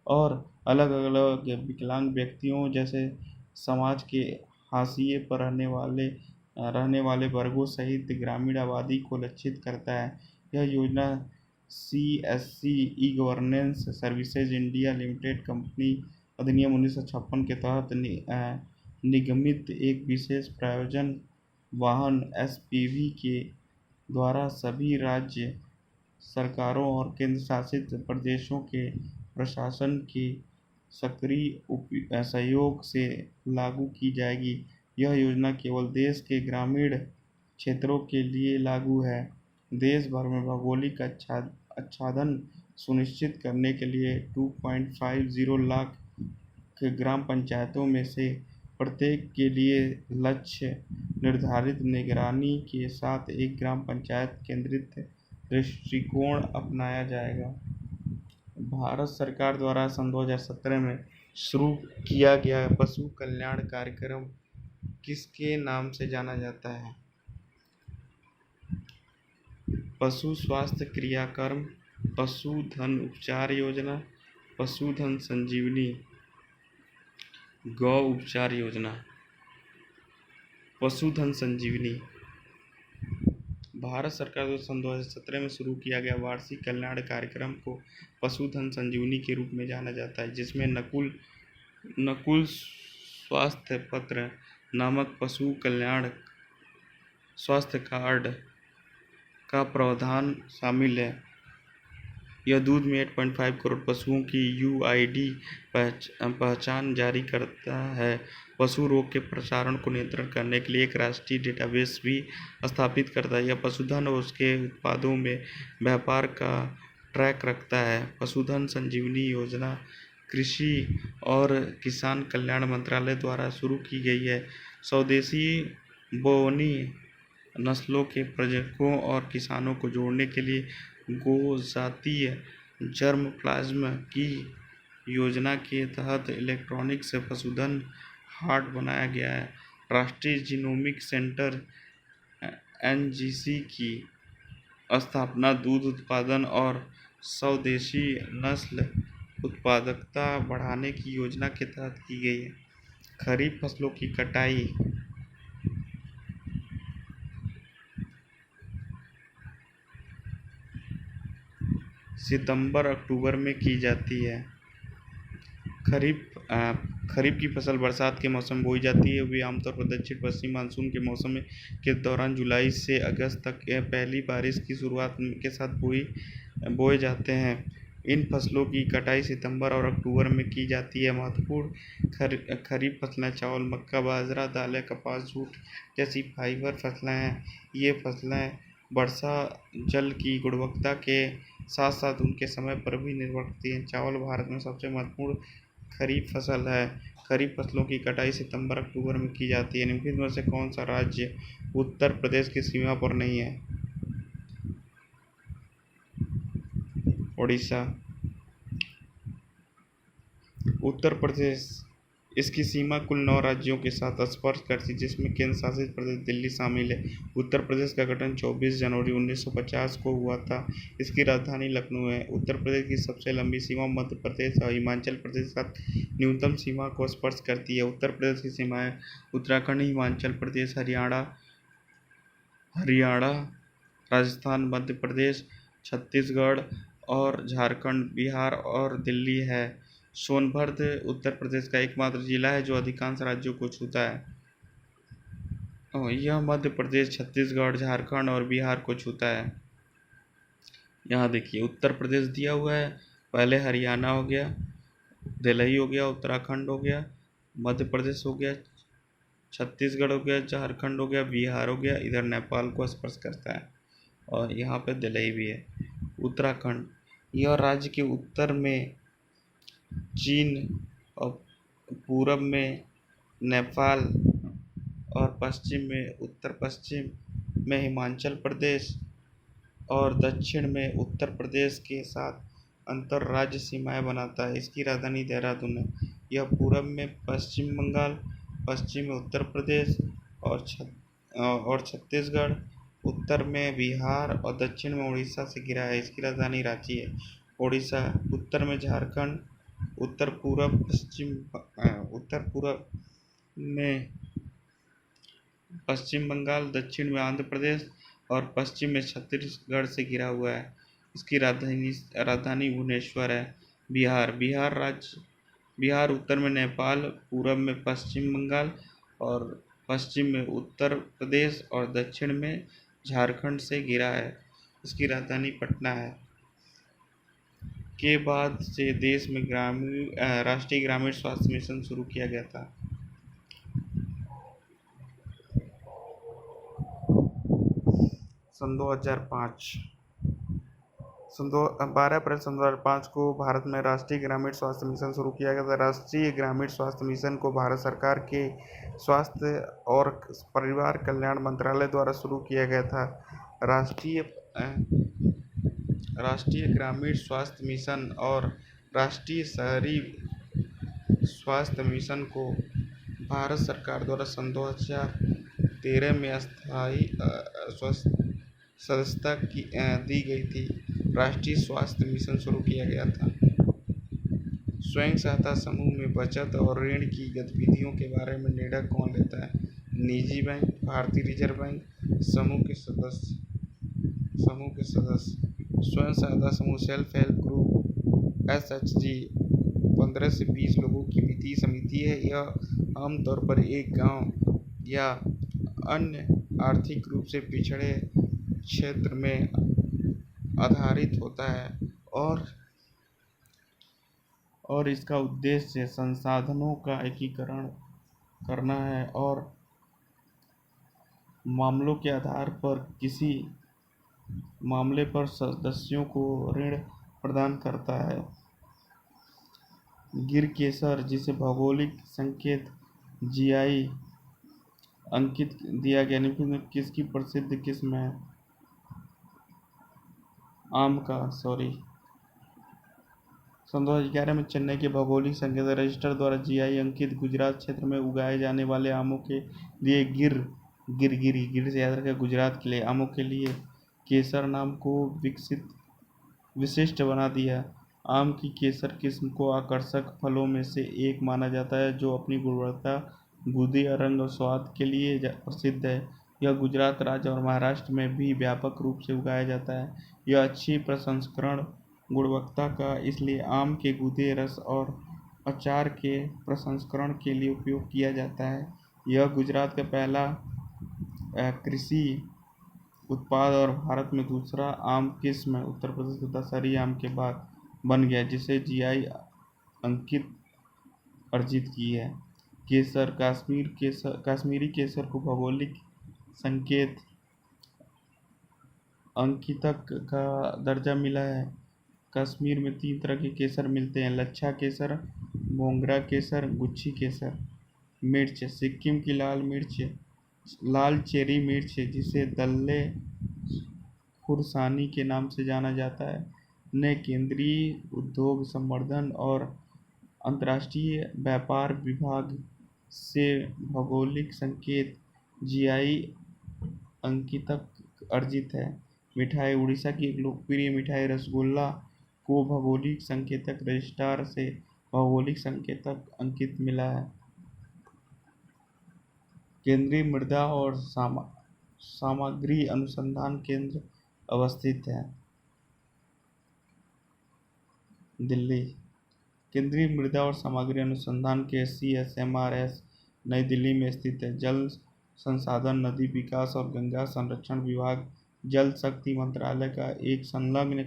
और अलग अलग विकलांग व्यक्तियों जैसे समाज के हाशिए पर रहने वाले वर्गों सहित ग्रामीण आबादी को लक्षित करता है। यह योजना CSC e governance services India limited company अधिनियम 1956 के तहत निगमित एक विशेष प्रयोजन वाहन SPV के द्वारा सभी राज्य सरकारों और केंद्र शासित प्रदेशों के प्रशासन के सक्रिय सहयोग से लागू की जाएगी। यह योजना केवल देश के ग्रामीण क्षेत्रों के लिए लागू है। देश भर में भौगोलिक आच्छादन सुनिश्चित करने के लिए 2.50 लाख के ग्राम पंचायतों में से प्रत्येक के लिए लक्ष्य निर्धारित निगरानी के साथ एक ग्राम पंचायत केंद्रित दृष्टिकोण अपनाया जाएगा। भारत सरकार द्वारा सन 2017 में शुरू किया गया पशु कल्याण कार्यक्रम किसके नाम से जाना जाता है? पशु स्वास्थ्य क्रियाक्रम, पशुधन उपचार योजना, पशुधन संजीवनी, गौ उपचार योजना। पशुधन संजीवनी भारत सरकार द्वारा सन 2017 में शुरू किया गया वार्षिक कल्याण कार्यक्रम को पशुधन संजीवनी के रूप में जाना जाता है, जिसमें नकुल स्वास्थ्य पत्र नामक पशु कल्याण स्वास्थ्य कार्ड का प्रावधान शामिल है। यह दूध में 8.5 करोड़ पशुओं की UID पहचान जारी करता है। पशु रोग के प्रसारण को नियंत्रण करने के लिए एक राष्ट्रीय डेटाबेस भी स्थापित करता है। यह पशुधन और उसके उत्पादों में व्यापार का ट्रैक रखता है। पशुधन संजीवनी योजना कृषि और किसान कल्याण मंत्रालय द्वारा शुरू की गई है। स्वदेशी बोवनी नस्लों के प्रजनकों और किसानों को जोड़ने के लिए गोजातीय जर्म-प्लाज्म की योजना के तहत इलेक्ट्रॉनिक पशुधन हाट बनाया गया है। राष्ट्रीय जीनोमिक सेंटर NGC की स्थापना दूध उत्पादन और स्वदेशी नस्ल उत्पादकता बढ़ाने की योजना के तहत की गई है। खरीफ फसलों की कटाई सितंबर-अक्टूबर में की जाती है। खरीफ की फसल बरसात के मौसम में बोई जाती है। वे आमतौर पर दक्षिण पश्चिम मानसून के मौसम के दौरान जुलाई से अगस्त तक पहली बारिश की शुरुआत के साथ बोए जाते हैं। इन फसलों की कटाई सितंबर और अक्टूबर में की जाती है। महत्वपूर्ण खरीफ फसलें चावल, मक्का, बाजरा, दालें, कपास, जूट जैसी फाइबर फसलें हैं। ये फसलें वर्षा जल की गुणवत्ता के साथ साथ उनके समय पर भी निर्भर करती हैं। चावल भारत में सबसे महत्वपूर्ण खरीफ फसल है। खरीफ फसलों की कटाई सितंबर-अक्टूबर में की जाती है। निम्नलिखित में से कौन सा राज्य उत्तर प्रदेश की सीमा पर नहीं है? उड़ीसा। उत्तर प्रदेश इसकी सीमा कुल 9 राज्यों के साथ स्पर्श करती है, जिसमें केंद्र शासित प्रदेश दिल्ली शामिल है। उत्तर प्रदेश का गठन 24 जनवरी 1950 को हुआ था। इसकी राजधानी लखनऊ है। उत्तर प्रदेश की सबसे लंबी सीमा मध्य प्रदेश और हिमाचल प्रदेश के साथ न्यूनतम सीमा को स्पर्श करती है। उत्तर प्रदेश की सीमाएं उत्तराखंड, हिमाचल प्रदेश, हरियाणा, राजस्थान, मध्य प्रदेश, छत्तीसगढ़ और झारखंड, बिहार और दिल्ली है। सोनभद्र उत्तर प्रदेश का एकमात्र जिला है जो अधिकांश राज्यों को छूता है। यह मध्य प्रदेश, छत्तीसगढ़, झारखंड और बिहार को छूता है। यहाँ देखिए उत्तर प्रदेश दिया हुआ है, पहले हरियाणा हो गया, दिल्ली हो गया, उत्तराखंड हो गया, मध्य प्रदेश हो गया, छत्तीसगढ़ हो गया, झारखंड हो गया, बिहार हो गया, इधर नेपाल को स्पर्श करता है और यहाँ पे दिल्ली भी है। उत्तराखंड यह राज्य के उत्तर में चीन और पूरब में नेपाल और पश्चिम में उत्तर पश्चिम में हिमाचल प्रदेश और दक्षिण में उत्तर प्रदेश के साथ अंतर राज्य सीमाएं बनाता है। इसकी राजधानी देहरादून है। यह पूरब में पश्चिम बंगाल, पश्चिम में उत्तर प्रदेश और छत्तीसगढ़, उत्तर में बिहार और दक्षिण में उड़ीसा से घिरा है। इसकी राजधानी रांची है। उड़ीसा उत्तर में झारखंड, उत्तर पूरब में पश्चिम बंगाल, दक्षिण में आंध्र प्रदेश और पश्चिम में छत्तीसगढ़ से घिरा हुआ है। इसकी राजधानी भुवनेश्वर है। बिहार उत्तर में नेपाल, पूरब में पश्चिम बंगाल और पश्चिम में उत्तर प्रदेश और दक्षिण में झारखंड से घिरा है। इसकी राजधानी पटना है। के बाद से देश में राष्ट्रीय ग्रामीण स्वास्थ्य मिशन शुरू किया गया था। सन 2005 12 अप्रैल 2005 को भारत में राष्ट्रीय ग्रामीण स्वास्थ्य मिशन शुरू किया गया था। राष्ट्रीय ग्रामीण स्वास्थ्य मिशन को भारत सरकार के स्वास्थ्य और परिवार कल्याण मंत्रालय द्वारा शुरू किया गया था। राष्ट्रीय ग्रामीण स्वास्थ्य मिशन और राष्ट्रीय शहरी स्वास्थ्य मिशन को भारत सरकार द्वारा सन 2013 में स्थायी सदस्यता दी गई थी। राष्ट्रीय स्वास्थ्य मिशन शुरू किया गया था। स्वयं सहायता समूह में बचत और ऋण की गतिविधियों के बारे में निर्णय कौन लेता है? निजी बैंक, भारतीय रिजर्व बैंक, समूह के सदस्य। स्वयं सहायता समूह सेल्फ हेल्प ग्रुप SHG 15 से 20 लोगों की वित्तीय समिति है। यह आमतौर पर एक गांव या अन्य आर्थिक रूप से पिछड़े क्षेत्र में आधारित होता है और इसका उद्देश्य संसाधनों का एकीकरण करना है और मामलों के आधार पर किसी मामले पर सदस्यों को ऋण प्रदान करता है। गिर केसर, जिसे भौगोलिक संकेत GI अंकित दिया गया, निम्न में किसकी प्रसिद्ध किस्म है? आम का सन 2011 में चेन्नई के भौगोलिक संकेत रजिस्टर द्वारा GI अंकित गुजरात क्षेत्र में उगाए जाने वाले आमों के लिए गिर से याद रखें, गुजरात के लिए आमों के लिए केसर नाम को विशिष्ट बना दिया। आम की केसर किस्म को आकर्षक फलों में से एक माना जाता है जो अपनी गुणवत्ता, गूदे, रंग और स्वाद के लिए प्रसिद्ध है। यह गुजरात राज्य और महाराष्ट्र में भी व्यापक रूप से उगाया जाता है। यह अच्छी प्रसंस्करण गुणवत्ता का इसलिए आम के गूदे, रस और अचार के प्रसंस्करण के लिए उपयोग किया जाता है। यह गुजरात का पहला कृषि उत्पाद और भारत में दूसरा आम किस्म उत्तर प्रदेश के दशहरी आम के बाद बन गया जिसे GI अंकित अर्जित की है। केसर, कश्मीरी केसर को भौगोलिक संकेत अंकितक का दर्जा मिला है। कश्मीर में 3 तरह के केसर मिलते हैं: लच्छा केसर, मोंगरा केसर, गुच्छी केसर। मिर्च, सिक्किम की लाल चेरी मिर्च जिसे दल्ले खुरसानी के नाम से जाना जाता है, ने केंद्रीय उद्योग संवर्धन और अंतर्राष्ट्रीय व्यापार विभाग से भौगोलिक संकेत जीआई अंकितक अर्जित है। मिठाई उड़ीसा की एक लोकप्रिय मिठाई रसगुल्ला को भौगोलिक संकेतक रजिस्ट्रार से भौगोलिक संकेतक अंकित मिला है। केंद्रीय मृदा और सामग्री अनुसंधान केंद्र अवस्थित है दिल्ली। केंद्रीय मृदा और सामग्री अनुसंधान के CSMRS नई दिल्ली में स्थित है। जल संसाधन, नदी विकास और गंगा संरक्षण विभाग जल शक्ति मंत्रालय का एक संलग्न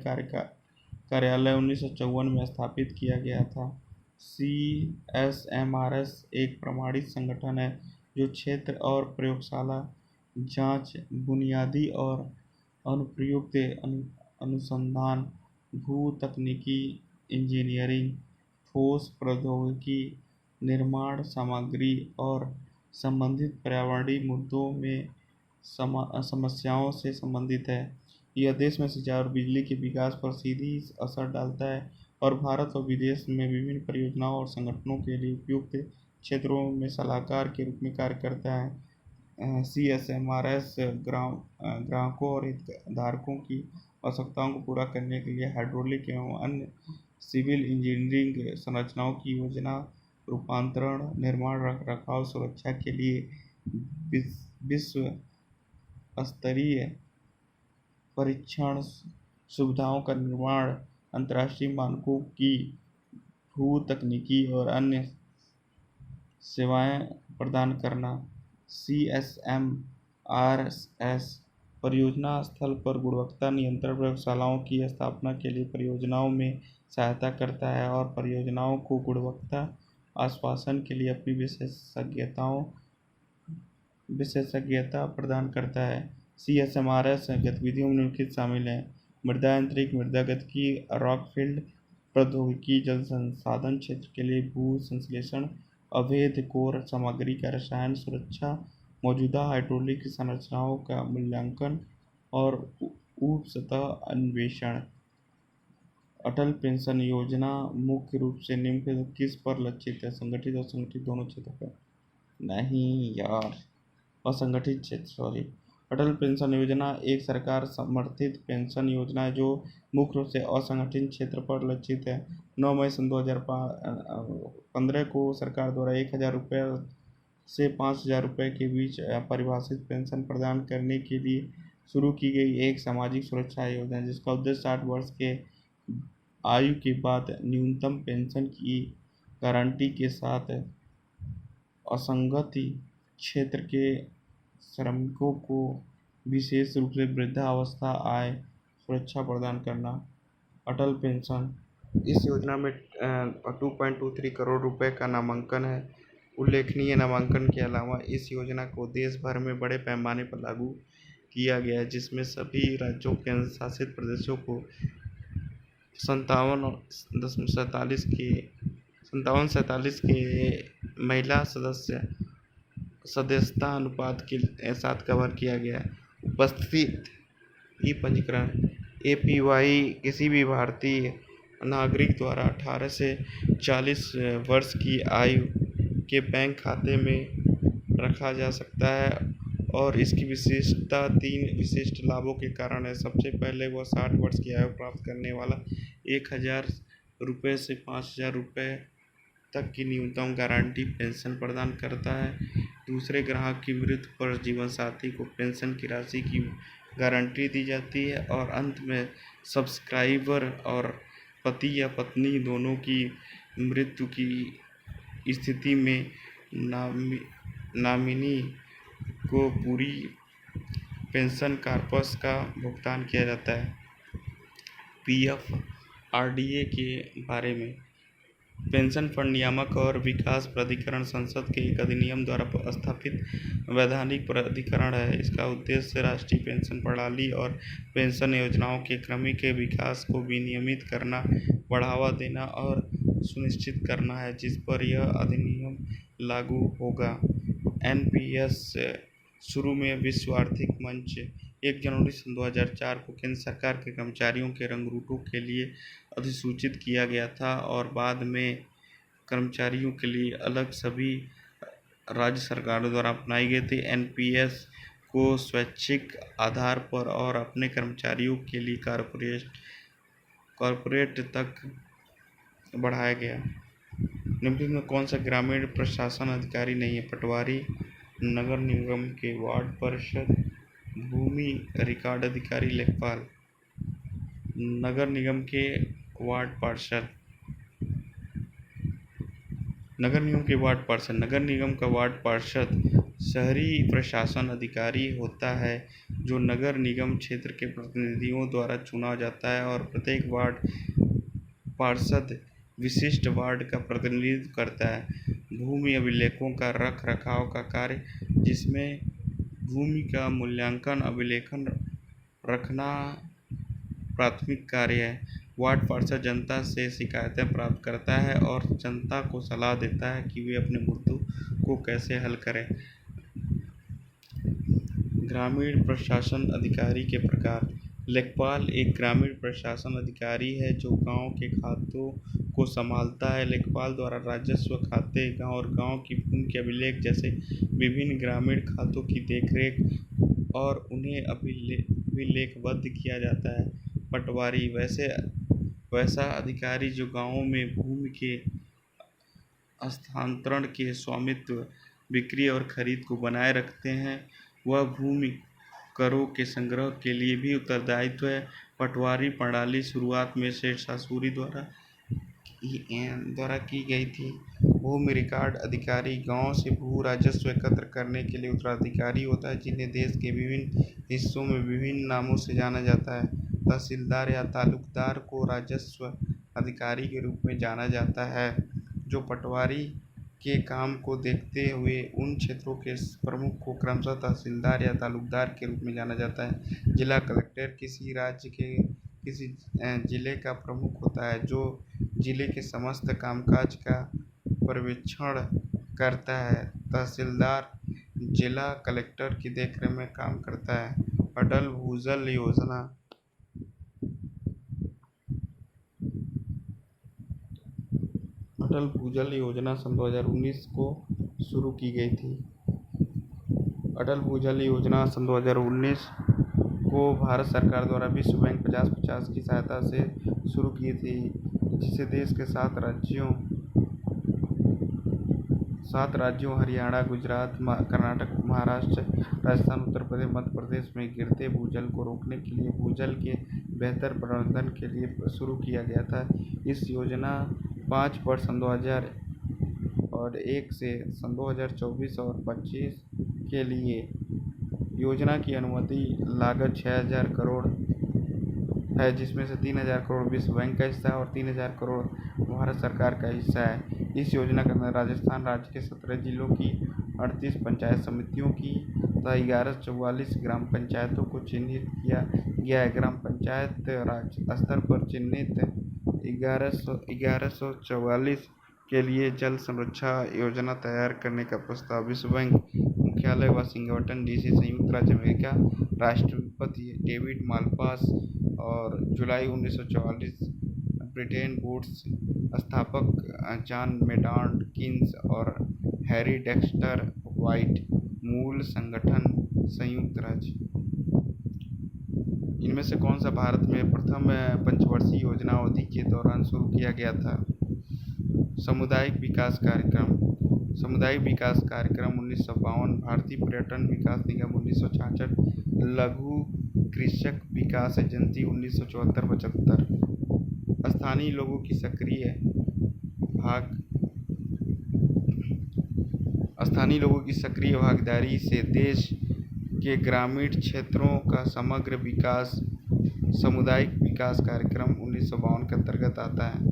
कार्यालय 1954 में स्थापित किया गया था। CSMRS एक प्रमाणित संगठन है जो क्षेत्र और प्रयोगशाला जांच, बुनियादी और अनुप्रयुक्त अनुसंधान, भू-तकनीकी इंजीनियरिंग, ठोस प्रौद्योगिकी, निर्माण सामग्री और संबंधित पर्यावरणीय मुद्दों में समस्याओं से संबंधित है। यह देश में सिंचाई और बिजली के विकास पर सीधी असर डालता है और भारत और विदेश में विभिन्न परियोजनाओं और संगठनों के लिए उपयुक्त क्षेत्रों में सलाहकार के रूप में कार्य करता है। CSMRS ग्राहकों और हितधारकों की आवश्यकताओं को पूरा करने के लिए हाइड्रोलिक एवं अन्य सिविल इंजीनियरिंग संरचनाओं की योजना, रूपांतरण, निर्माण, रखरखाव, सुरक्षा के लिए विश्व स्तरीय परीक्षण सुविधाओं का निर्माण, अंतर्राष्ट्रीय मानकों की भू-तकनीकी और अन्य सेवाएं प्रदान करना। CSMRS परियोजना स्थल पर गुणवत्ता नियंत्रण प्रयोगशालाओं की स्थापना के लिए परियोजनाओं में सहायता करता है और परियोजनाओं को गुणवत्ता आश्वासन के लिए अपनी विशेषज्ञता प्रदान करता है। CSMRS गतिविधियों में निम्नलिखित शामिल हैं: मृदा यांत्रिकी, मृदा गतिकी, रॉकफील्ड प्रौद्योगिकी, जल संसाधन क्षेत्र के लिए भू संश्लेषण, अवैध कोर सामग्री का रसायन सुरक्षा, मौजूदा हाइड्रोलिक संरचनाओं का मूल्यांकन और उप सतह अन्वेषण। अटल पेंशन योजना मुख्य रूप से निम्न किस पर लक्षित है? संगठित और असंगठित दोनों क्षेत्रों पर। नहीं यार, असंगठित क्षेत्र, सॉरी। अटल पेंशन योजना एक सरकार समर्थित पेंशन योजना है जो मुख्य रूप से असंगठित क्षेत्र पर लक्षित है। 9 मई सन 2015 को सरकार द्वारा 1,000 रुपये से 5,000 रुपये के बीच परिभाषित पेंशन प्रदान करने के लिए शुरू की गई एक सामाजिक सुरक्षा योजना है, जिसका उद्देश्य 60 वर्ष के आयु के बाद न्यूनतम पेंशन की गारंटी के साथ असंगठित क्षेत्र के श्रमिकों को विशेष रूप से वृद्धावस्था आय सुरक्षा प्रदान करना। अटल पेंशन, इस योजना में 2.23 करोड़ रुपए का नामांकन है। उल्लेखनीय नामांकन के अलावा इस योजना को देश भर में बड़े पैमाने पर लागू किया गया है, जिसमें सभी राज्यों के केंद्र शासित प्रदेशों को 57.47 के महिला सदस्यता अनुपात के साथ कवर किया गया है। उपस्थित ई पंजीकरण APY किसी भी भारतीय नागरिक द्वारा 18 से 40 वर्ष की आयु के बैंक खाते में रखा जा सकता है और इसकी विशिष्टता 3 विशिष्ट लाभों के कारण है। सबसे पहले वह 60 वर्ष की आयु प्राप्त करने वाला 1,000 रुपये से 5,000 रुपये तक की न्यूनतम गारंटी पेंशन प्रदान करता है। दूसरे, ग्राहक की मृत्यु पर जीवन साथी को पेंशन की राशि की गारंटी दी जाती है। और अंत में, सब्सक्राइबर और पति या पत्नी दोनों की मृत्यु की स्थिति में नॉमिनी को पूरी पेंशन कॉर्पस का भुगतान किया जाता है। PF RDA के बारे में, पेंशन फंड नियामक और विकास प्राधिकरण संसद के एक अधिनियम द्वारा स्थापित वैधानिक प्राधिकरण है। इसका उद्देश्य राष्ट्रीय पेंशन प्रणाली और पेंशन योजनाओं के क्रमिक विकास को विनियमित करना, बढ़ावा देना और सुनिश्चित करना है, जिस पर यह अधिनियम लागू होगा। NPS शुरू में विश्व आर्थिक मंच 1 जनवरी सन 2004 को केंद्र सरकार के कर्मचारियों के रंगरूटों के लिए अधिसूचित किया गया था और बाद में कर्मचारियों के लिए अलग सभी राज्य सरकारों द्वारा अपनाई गई थी। एनपीएस को स्वैच्छिक आधार पर और अपने कर्मचारियों के लिए कॉरपोरेट तक बढ़ाया गया। निम्नलिखित में कौन सा ग्रामीण प्रशासन अधिकारी नहीं है? पटवारी, नगर निगम के वार्ड पार्षद, भूमि रिकॉर्ड अधिकारी, लेखपाल। नगर निगम के वार्ड पार्षद। नगर निगम का वार्ड पार्षद शहरी प्रशासन अधिकारी होता है जो नगर निगम क्षेत्र के प्रतिनिधियों द्वारा चुना जाता है और प्रत्येक वार्ड पार्षद विशिष्ट वार्ड का प्रतिनिधित्व करता है। भूमि अभिलेखों का रख रखाव का कार्य, जिसमें भूमि का मूल्यांकन अभिलेखन रखना प्राथमिक कार्य है। वार्ड पार्षद जनता से शिकायतें प्राप्त करता है और जनता को सलाह देता है कि वे अपने मुद्दों को कैसे हल करें। ग्रामीण प्रशासन अधिकारी के प्रकार। लेखपाल एक ग्रामीण प्रशासन अधिकारी है जो गांव के खातों को संभालता है। लेखपाल द्वारा राजस्व खाते और गांव की भूमि के अभिलेख जैसे विभिन्न ग्रामीण खातों की देखरेख और उन्हें अभिलेखबद्ध किया जाता है। पटवारी वैसा अधिकारी जो गांवों में भूमि के हस्तांतरण के स्वामित्व, बिक्री और खरीद को बनाए रखते हैं। वह भूमि करों के संग्रह के लिए भी उत्तरदायित्व है। पटवारी प्रणाली शुरुआत में शेरशाह सूरी द्वारा की गई थी। भूमि रिकॉर्ड अधिकारी गांव से भू राजस्व एकत्र करने के लिए उत्तराधिकारी होता है, जिन्हें देश के विभिन्न हिस्सों में विभिन्न नामों से जाना जाता है। तहसीलदार या तालुकदार को राजस्व अधिकारी के रूप में जाना जाता है, जो पटवारी के काम को देखते हुए उन क्षेत्रों के प्रमुख को क्रमशः तहसीलदार या तालुकदार के रूप में जाना जाता है। जिला कलेक्टर किसी राज्य के किसी जिले का प्रमुख होता है, जो जिले के समस्त कामकाज का पर्यवेक्षण करता है। तहसीलदार जिला कलेक्टर की देखरेख में काम करता है। अटल भूजल योजना सन 2019 को शुरू की गई थी। अटल भूजल योजना सन 2019 को भारत सरकार द्वारा विश्व बैंक 50-50 की सहायता से शुरू की थी, जिसे देश के 7 राज्यों हरियाणा, गुजरात, कर्नाटक, महाराष्ट्र, राजस्थान, उत्तर प्रदेश, मध्य प्रदेश में गिरते भूजल को रोकने के लिए भूजल के बेहतर प्रबंधन के लिए शुरू किया गया था। इस योजना 5 वर्ष सन 2001 से सन 2024 और 25 के लिए योजना की अनुमति लागत 6,000 करोड़ है, जिसमें से 3,000 करोड़ विश्व बैंक का हिस्सा है और 3,000 करोड़ भारत सरकार का हिस्सा है। इस योजना के अंदर राजस्थान राज्य के 17 जिलों की 38 पंचायत समितियों की तथा 1144 ग्राम पंचायतों को चिन्हित किया गया है। ग्राम पंचायत राज स्तर पर चिन्हित 1144 के लिए जल संरक्षण योजना तैयार करने का प्रस्ताव विश्व बैंक मुख्यालय वाशिंगटन डीसी, संयुक्त राज्य अमेरिका, राष्ट्रपति डेविड मालपास और जुलाई 1944 ब्रिटेन वुड्स स्थापक जॉन मेडार्ड कीन्स और हैरी डेक्स्टर व्हाइट, मूल संगठन संयुक्त राज्य। इनमें से कौन सा भारत में प्रथम पंचवर्षीय योजना अवधि के दौरान शुरू किया गया था? सामुदायिक विकास कार्यक्रम 1952, भारतीय पर्यटन विकास निगम 1966, लघु कृषक विकास एजेंसी 1974-75। स्थानीय लोगों की सक्रिय भागीदारी से देश के ग्रामीण क्षेत्रों का समग्र विकास सामुदायिक विकास कार्यक्रम 1952 के अंतर्गत आता है।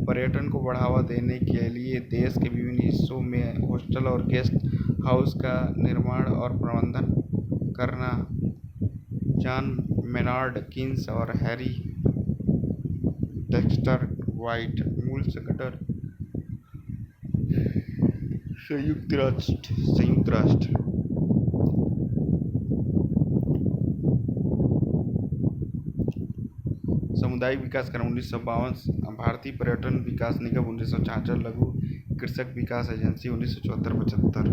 पर्यटन को बढ़ावा देने के लिए देश के विभिन्न हिस्सों में हॉस्टल और गेस्ट हाउस का निर्माण और प्रबंधन करना जॉन मेनार्ड कीन्स और हैरी डेक्स्टर व्हाइट, मूल संगठन संयुक्त राष्ट्र। सामुदायिक विकास कार्यक्रम 1952, भारतीय पर्यटन विकास निगम 1966, लघु कृषक विकास एजेंसी 1974-75।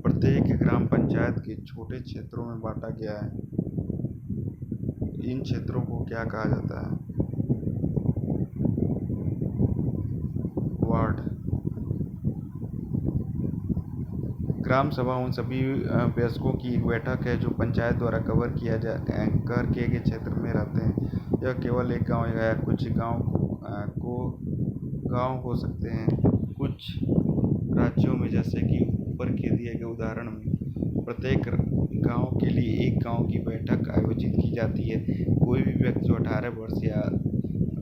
प्रत्येक ग्राम पंचायत के छोटे क्षेत्रों में बांटा गया है। इन क्षेत्रों को क्या कहा जाता है? वार्ड। ग्राम सभा उन सभी वयस्कों की एक बैठक है जो पंचायत द्वारा कवर किए गए क्षेत्र में रहते हैं। यह केवल एक गांव या कुछ गांव हो सकते हैं। कुछ राज्यों में, जैसे कि ऊपर के दिए गए उदाहरण में, प्रत्येक गांव के लिए एक गांव की बैठक आयोजित की जाती है। कोई भी व्यक्ति जो 18 वर्ष या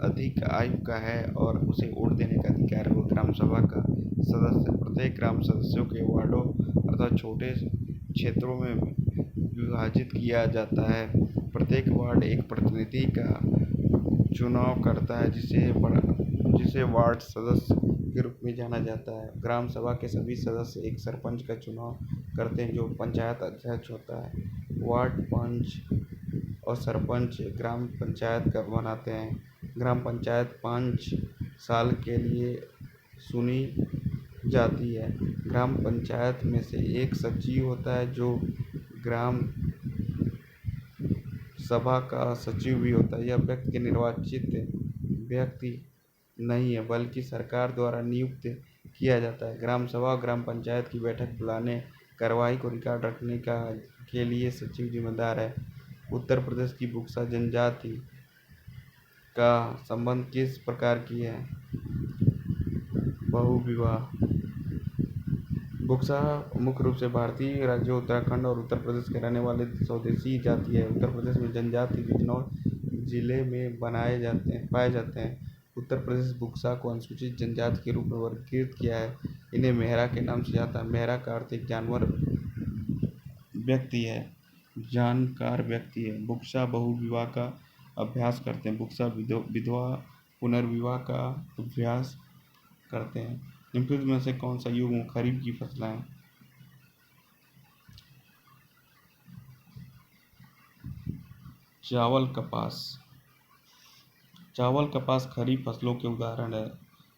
अधिक आयु का है और उसे वोट देने का अधिकार है, वो ग्राम सभा का सदस्य। प्रत्येक ग्राम सदस्यों के वार्डों अर्थात छोटे क्षेत्रों में विभाजित किया जाता है। प्रत्येक वार्ड एक प्रतिनिधि का चुनाव करता है, जिसे वार्ड सदस्य के रूप में जाना जाता है। ग्राम सभा के सभी सदस्य एक सरपंच का चुनाव करते हैं, जो पंचायत अध्यक्ष होता है। वार्ड पंच और सरपंच ग्राम पंचायत का बनाते हैं। ग्राम पंचायत 5 साल के लिए चुनी जाती है। ग्राम पंचायत में से एक सचिव होता है, जो ग्राम सभा का सचिव भी होता है। यह व्यक्ति निर्वाचित व्यक्ति नहीं है, बल्कि सरकार द्वारा नियुक्त किया जाता है। ग्राम सभा और ग्राम पंचायत की बैठक बुलाने, कार्रवाई को रिकॉर्ड रखने के लिए सचिव जिम्मेदार है। उत्तर प्रदेश की बुक्सा जनजाति का संबंध किस प्रकार की है? बहुविवाह। बुक्सा मुख्य रूप से भारतीय राज्यों उत्तराखंड और उत्तर प्रदेश के रहने वाले स्वदेशी जाति है। उत्तर प्रदेश में जनजाति बिजनौर जिले में पाए जाते हैं। उत्तर प्रदेश बुक्सा को अनुसूचित जनजाति के रूप में वर्गीकृत किया है। इन्हें मेहरा के नाम से जाता है। मेहरा का अर्थ एक जानकार व्यक्ति है। बुक्सा बहुविवाह का अभ्यास करते हैं। बुक्सा विधवा पुनर्विवाह का अभ्यास करते हैं। निम्नलिखित में से कौन सा युग खरीफ की फसलें हैं? चावल कपास खरीफ फसलों के उदाहरण है।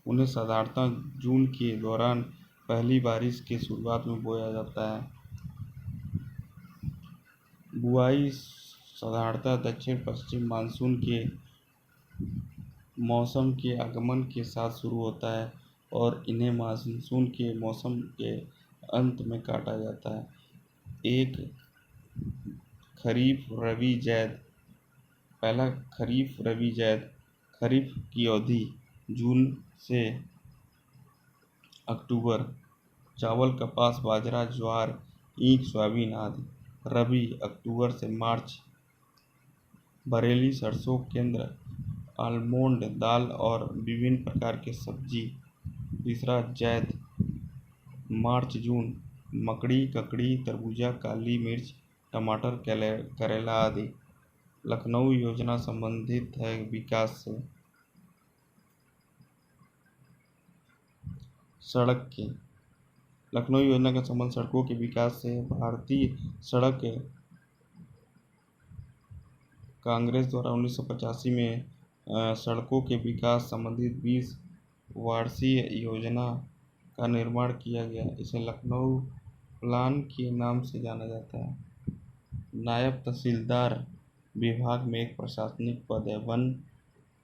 उन्हें साधारणतः जून के दौरान पहली बारिश के शुरुआत में बोया जाता है। बुआई साधारणतः दक्षिण पश्चिम मानसून के मौसम के आगमन के साथ शुरू होता है और इन्हें मानसून के मौसम के अंत में काटा जाता है। एक खरीफ रबी ज़ैद। पहला खरीफ रबी ज़ैद। खरीफ की अवधि जून से अक्टूबर। चावल कपास बाजरा ज्वार ईख सोयाबीन आदि। रबी अक्टूबर से मार्च। बरेली सरसों केंद्र आलमोंड दाल और विभिन्न प्रकार के सब्जी। तीसरा ज़ैद मार्च जून। मकड़ी ककड़ी तरबूजा काली मिर्च टमाटर करेला आदि। लखनऊ योजना संबंधित है विकास से। सड़क के लखनऊ योजना का संबंध सड़कों के विकास से है। भारतीय सड़क कांग्रेस द्वारा 1985 में सड़कों के विकास संबंधित 20 वार्षिक योजना का निर्माण किया गया। इसे लखनऊ प्लान के नाम से जाना जाता है। नायब तहसीलदार विभाग में एक प्रशासनिक पद है। वन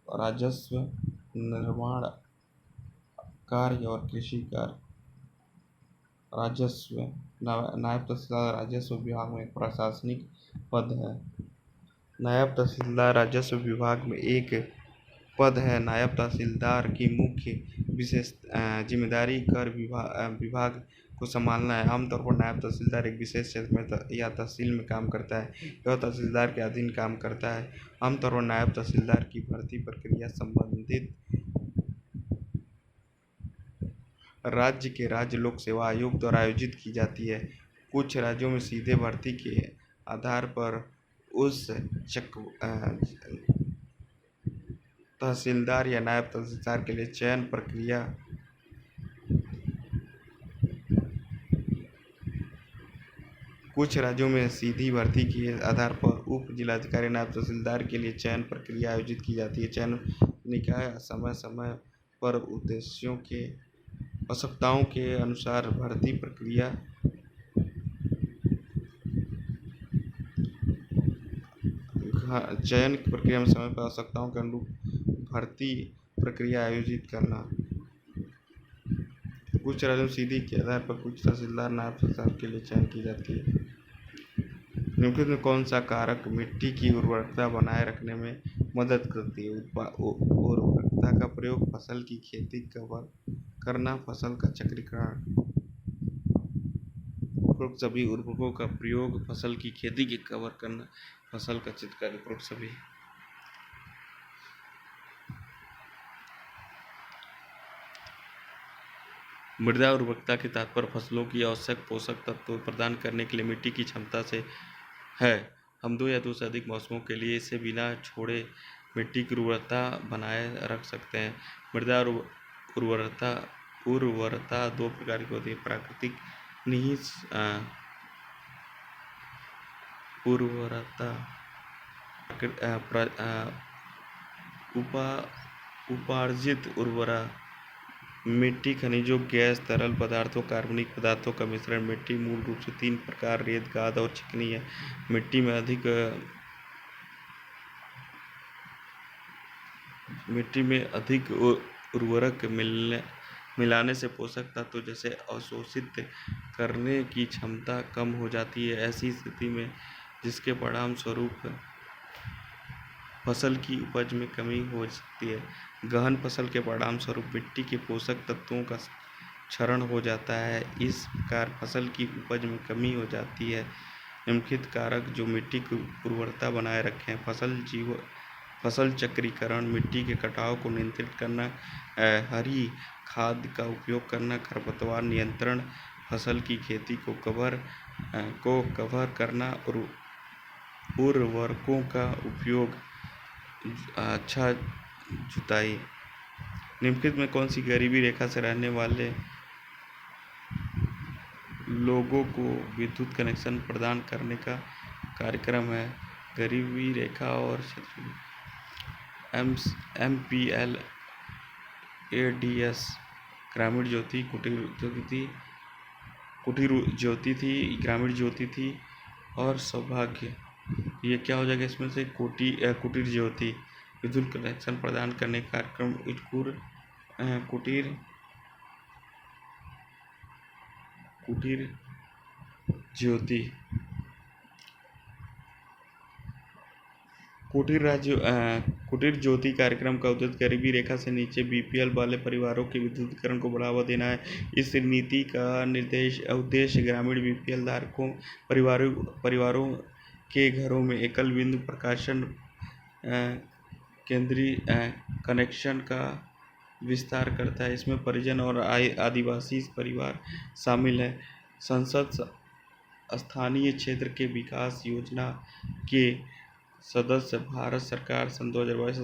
राजस्व निर्माण कार्य और कृषि कार्य। नायब तहसीलदार राजस्व विभाग में एक प्रशासनिक पद है। नायब तहसीलदार राजस्व विभाग में एक पद है। नायब तहसीलदार की मुख्य विशेष जिम्मेदारी कर विभाग को संभालना है। आमतौर पर नायब तहसीलदार एक विशेष क्षेत्र में या तहसील में काम करता है। यह तहसीलदार के अधीन काम करता है। आमतौर पर नायब तहसीलदार की भर्ती प्रक्रिया संबंधित राज्य के राज्य लोक सेवा आयोग द्वारा आयोजित की जाती है। कुछ राज्यों में सीधे भर्ती के आधार पर उस तहसीलदार या नायब तहसीलदार के लिए चयन प्रक्रिया कुछ राज्यों में सीधी भर्ती के आधार पर उप जिलाधिकारी नायब तहसीलदार के लिए चयन प्रक्रिया आयोजित की जाती है। चयन निकाय समय समय पर उद्देश्यों के आवश्यकताओं के अनुसार भर्ती प्रक्रिया चयन प्रक्रिया में समय पर आवश्यकताओं के अनुरूप भर्ती प्रक्रिया आयोजित करना। कुछ राज्यों में सीधी के आधार पर कुछ तहसीलदार नायब तहसीलदार के लिए चयन की जाती है। निम्नलिखित में कौन सा कारक मिट्टी की उर्वरकता बनाए रखने में मदद करती है? उर्वरकता का प्रयोग फसल की खेती करना, फसल का चक्रीकरण। उपरोक्त सभी उर्वरकों का प्रयोग फसल की खेती के कवर करना, फसल का चक्रीकरण। उपरोक्त सभी मृदा उर्वरकता के तात्पर्य फसलों की आवश्यक पोषक तत्व प्रदान करने के लिए मिट्टी की क्षमता से है। हम 2 या 2 से अधिक मौसमों के लिए इसे बिना छोड़े मिट्टी की उर्वरता बनाए रख सकते हैं। मृदा उर्वरता 2 प्रकार की होती है: प्राकृतिक निहित उर्वरता, उपार्जित उर्वरता। मिट्टी खनिजों, गैस, तरल पदार्थों, कार्बनिक पदार्थों का मिश्रण। मिट्टी मूल रूप से 3 प्रकार रेत, गाद और चिकनी है। मिट्टी में अधिक उर्वरक मिलाने से पोषक तत्व जैसे अवशोषित करने की क्षमता कम हो जाती है। ऐसी स्थिति में जिसके परिणाम स्वरूप फसल की उपज में कमी हो सकती है। गहन फसल के परिणाम स्वरूप मिट्टी के पोषक तत्वों का क्षरण हो जाता है। इस प्रकार फसल की उपज में कमी हो जाती है। निम्नलिखित कारक जो मिट्टी की उर्वरता बनाए रखें: फसल चक्रीकरण, मिट्टी के कटाव को नियंत्रित करना, हरी खाद का उपयोग करना, खरपतवार नियंत्रण, फसल की खेती को कवर करना, उर्वरकों का उपयोग, अच्छा जुताई। निम्नलिखित में कौन सी गरीबी रेखा से रहने वाले लोगों को विद्युत कनेक्शन प्रदान करने का कार्यक्रम है? गरीबी रेखा और MPL, ADS, ग्रामीण ज्योति, कुटीर ज्योति थी और सौभाग्य। ये क्या हो जाएगा इसमें से? कुटीर ज्योति। विद्युत कनेक्शन प्रदान करने का कार्यक्रम कुटीर ज्योति। कुटीर ज्योति कार्यक्रम का उद्देश्य गरीबी रेखा से नीचे BPL वाले परिवारों के विद्युतीकरण को बढ़ावा देना है। इस नीति का उद्देश्य ग्रामीण BPL धारकों परिवारों के घरों में एकल बिंदु प्रकाशन केंद्रीय कनेक्शन का विस्तार करता है। इसमें परिजन और आदिवासी परिवार शामिल हैं। संसद स्थानीय क्षेत्र के विकास योजना के सदस्य भारत सरकार सन 2022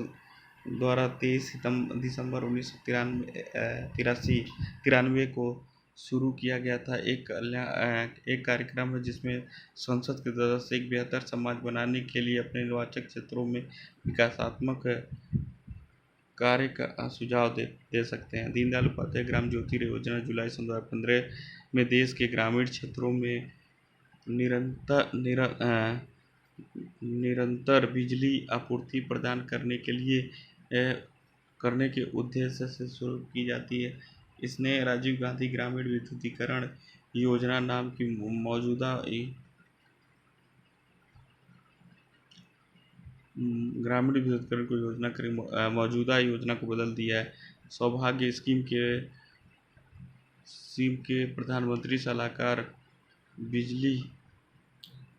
द्वारा 23 दिसंबर 1993 को शुरू किया गया था। एक कार्यक्रम है जिसमें संसद के सदस्य एक बेहतर समाज बनाने के लिए अपने निर्वाचक क्षेत्रों में विकासात्मक कार्य का सुझाव दे सकते हैं। दीनदयाल उपाध्याय ग्राम ज्योति योजना जुलाई सन 2015 में देश के ग्रामीण क्षेत्रों में निरंतर बिजली आपूर्ति प्रदान करने के उद्देश्य से शुरू की जाती है। इसने राजीव गांधी ग्रामीण विद्युतीकरण योजना नाम की मौजूदा ग्रामीण विद्युतीकरण को मौजूदा योजना को बदल दिया है। सौभाग्य स्कीम के प्रधानमंत्री सलाहकार बिजली।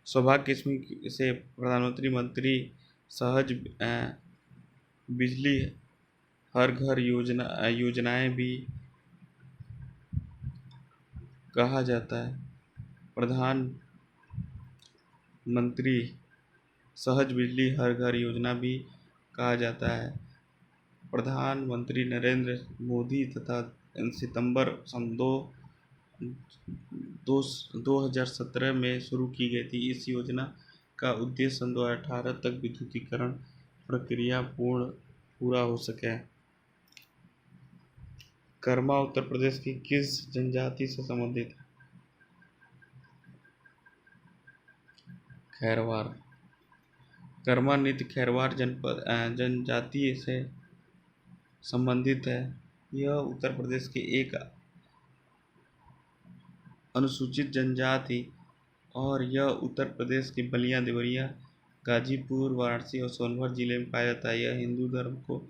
सौभाग्य स्कीम से प्रधानमंत्री मंत्री सहज बिजली हर घर योजनाएं भी कहा जाता है। प्रधानमंत्री सहज बिजली हर घर योजना भी कहा जाता है। प्रधानमंत्री नरेंद्र मोदी तथा सितंबर सन 2017 में शुरू की गई थी। इस योजना का उद्देश्य सन 2018 तक विद्युतीकरण प्रक्रिया पूरा हो सके। कर्मा उत्तर प्रदेश की किस जनजाति से संबंधित है? खैरवार। कर्मा नृत्य खैरवार जनजाति से संबंधित है। यह उत्तर प्रदेश के एक अनुसूचित जनजाति और यह उत्तर प्रदेश के बलिया, देवरिया, गाजीपुर, वाराणसी और सोनभद्र जिले में पाया जाता है। यह हिंदू धर्म को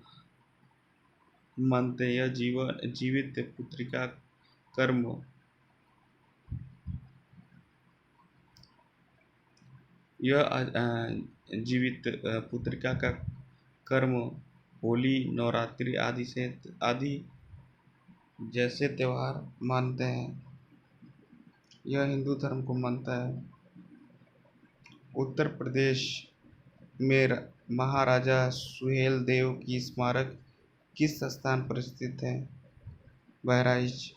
मानते हैं। यह जीवित पुत्रिका कर्म जीवित पुत्रिका का कर्म होली, नवरात्रि आदि जैसे त्योहार मानते हैं। यह हिंदू धर्म को मानता है। उत्तर प्रदेश में महाराजा सुहेल देव की स्मारक किस स्थान पर स्थित है? बहराइच।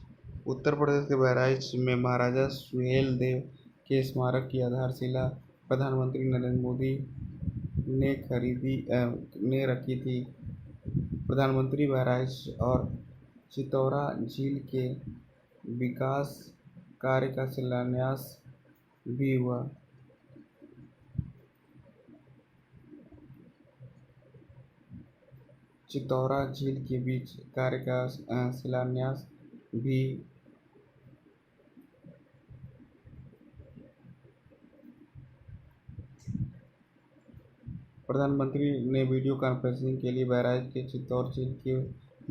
उत्तर प्रदेश के बहराइच में महाराजा सुहेल देव के स्मारक की आधारशिला प्रधानमंत्री नरेंद्र मोदी ने रखी थी। प्रधानमंत्री बहराइच और चितौरा झील के विकास कार्य का शिलान्यास भी हुआ। चितौरा झील के बीच कार्य का शिलान्यास भी प्रधानमंत्री ने वीडियो कॉन्फ्रेंसिंग के लिए बहराइच के चितौरा झील के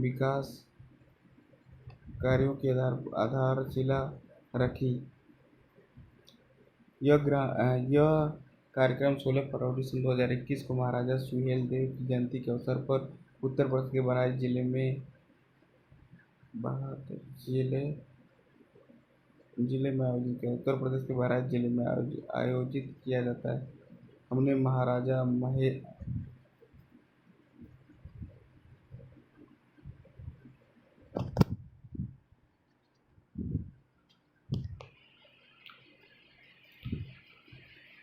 विकास कार्यों की आधारशिला रखी। यह कार्यक्रम 16 फरवरी सन 2021 को महाराजा सुहेल देव की जयंती के अवसर पर उत्तर प्रदेश के बहराइच जिले में आयोजित किया। उत्तर प्रदेश के बहराइच जिले में आयोजित किया जाता है। हमने महाराजा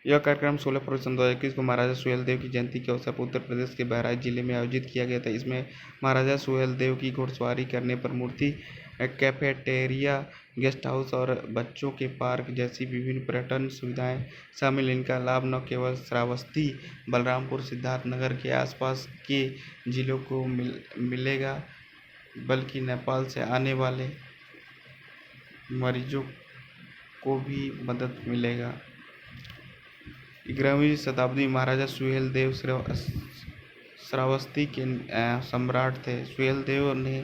यह कार्यक्रम 16 फरवरी सन 2021 को महाराजा सुहेल देव की जयंती के अवसर पर उत्तर प्रदेश के बहराइच जिले में आयोजित किया गया था। इसमें महाराजा सुहेल देव की घुड़सवारी करने पर मूर्ति, कैफेटेरिया, गेस्ट हाउस और बच्चों के पार्क जैसी विभिन्न पर्यटन सुविधाएं शामिल। इनका लाभ न केवल श्रावस्ती, बलरामपुर, सिद्धार्थनगर के आसपास के जिलों को मिलेगा, बल्कि नेपाल से आने वाले मरीजों को भी मदद मिलेगा। 11वीं शताब्दी में महाराजा सुहेल देव श्रावस्ती के सम्राट थे। सुहेल देव ने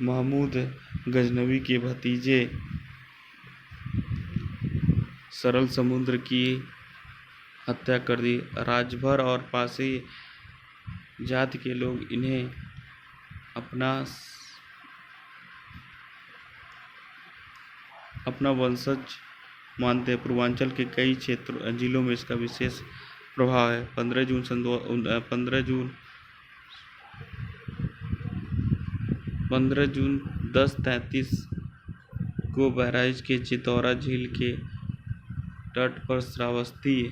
महमूद गजनवी के भतीजे सरल समुद्र की हत्या कर दी। राजभर और पासी जाति के लोग इन्हें अपना वंशज मानते हैं। पूर्वांचल के कई जिलों में इसका विशेष प्रभाव है। 15 जून 1033 को बहराइच के चितौरा झील के तट पर श्रावस्ती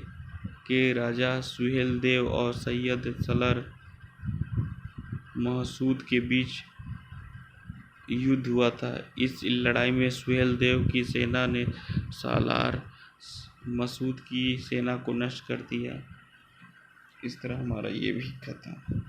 के राजा सुहेल देव और सैयद सलर महसूद के बीच युद्ध हुआ था। इस लड़ाई में सुहेल देव की सेना ने सालार मसूद की सेना को नष्ट कर दिया। इस तरह हमारा ये भी खत्म।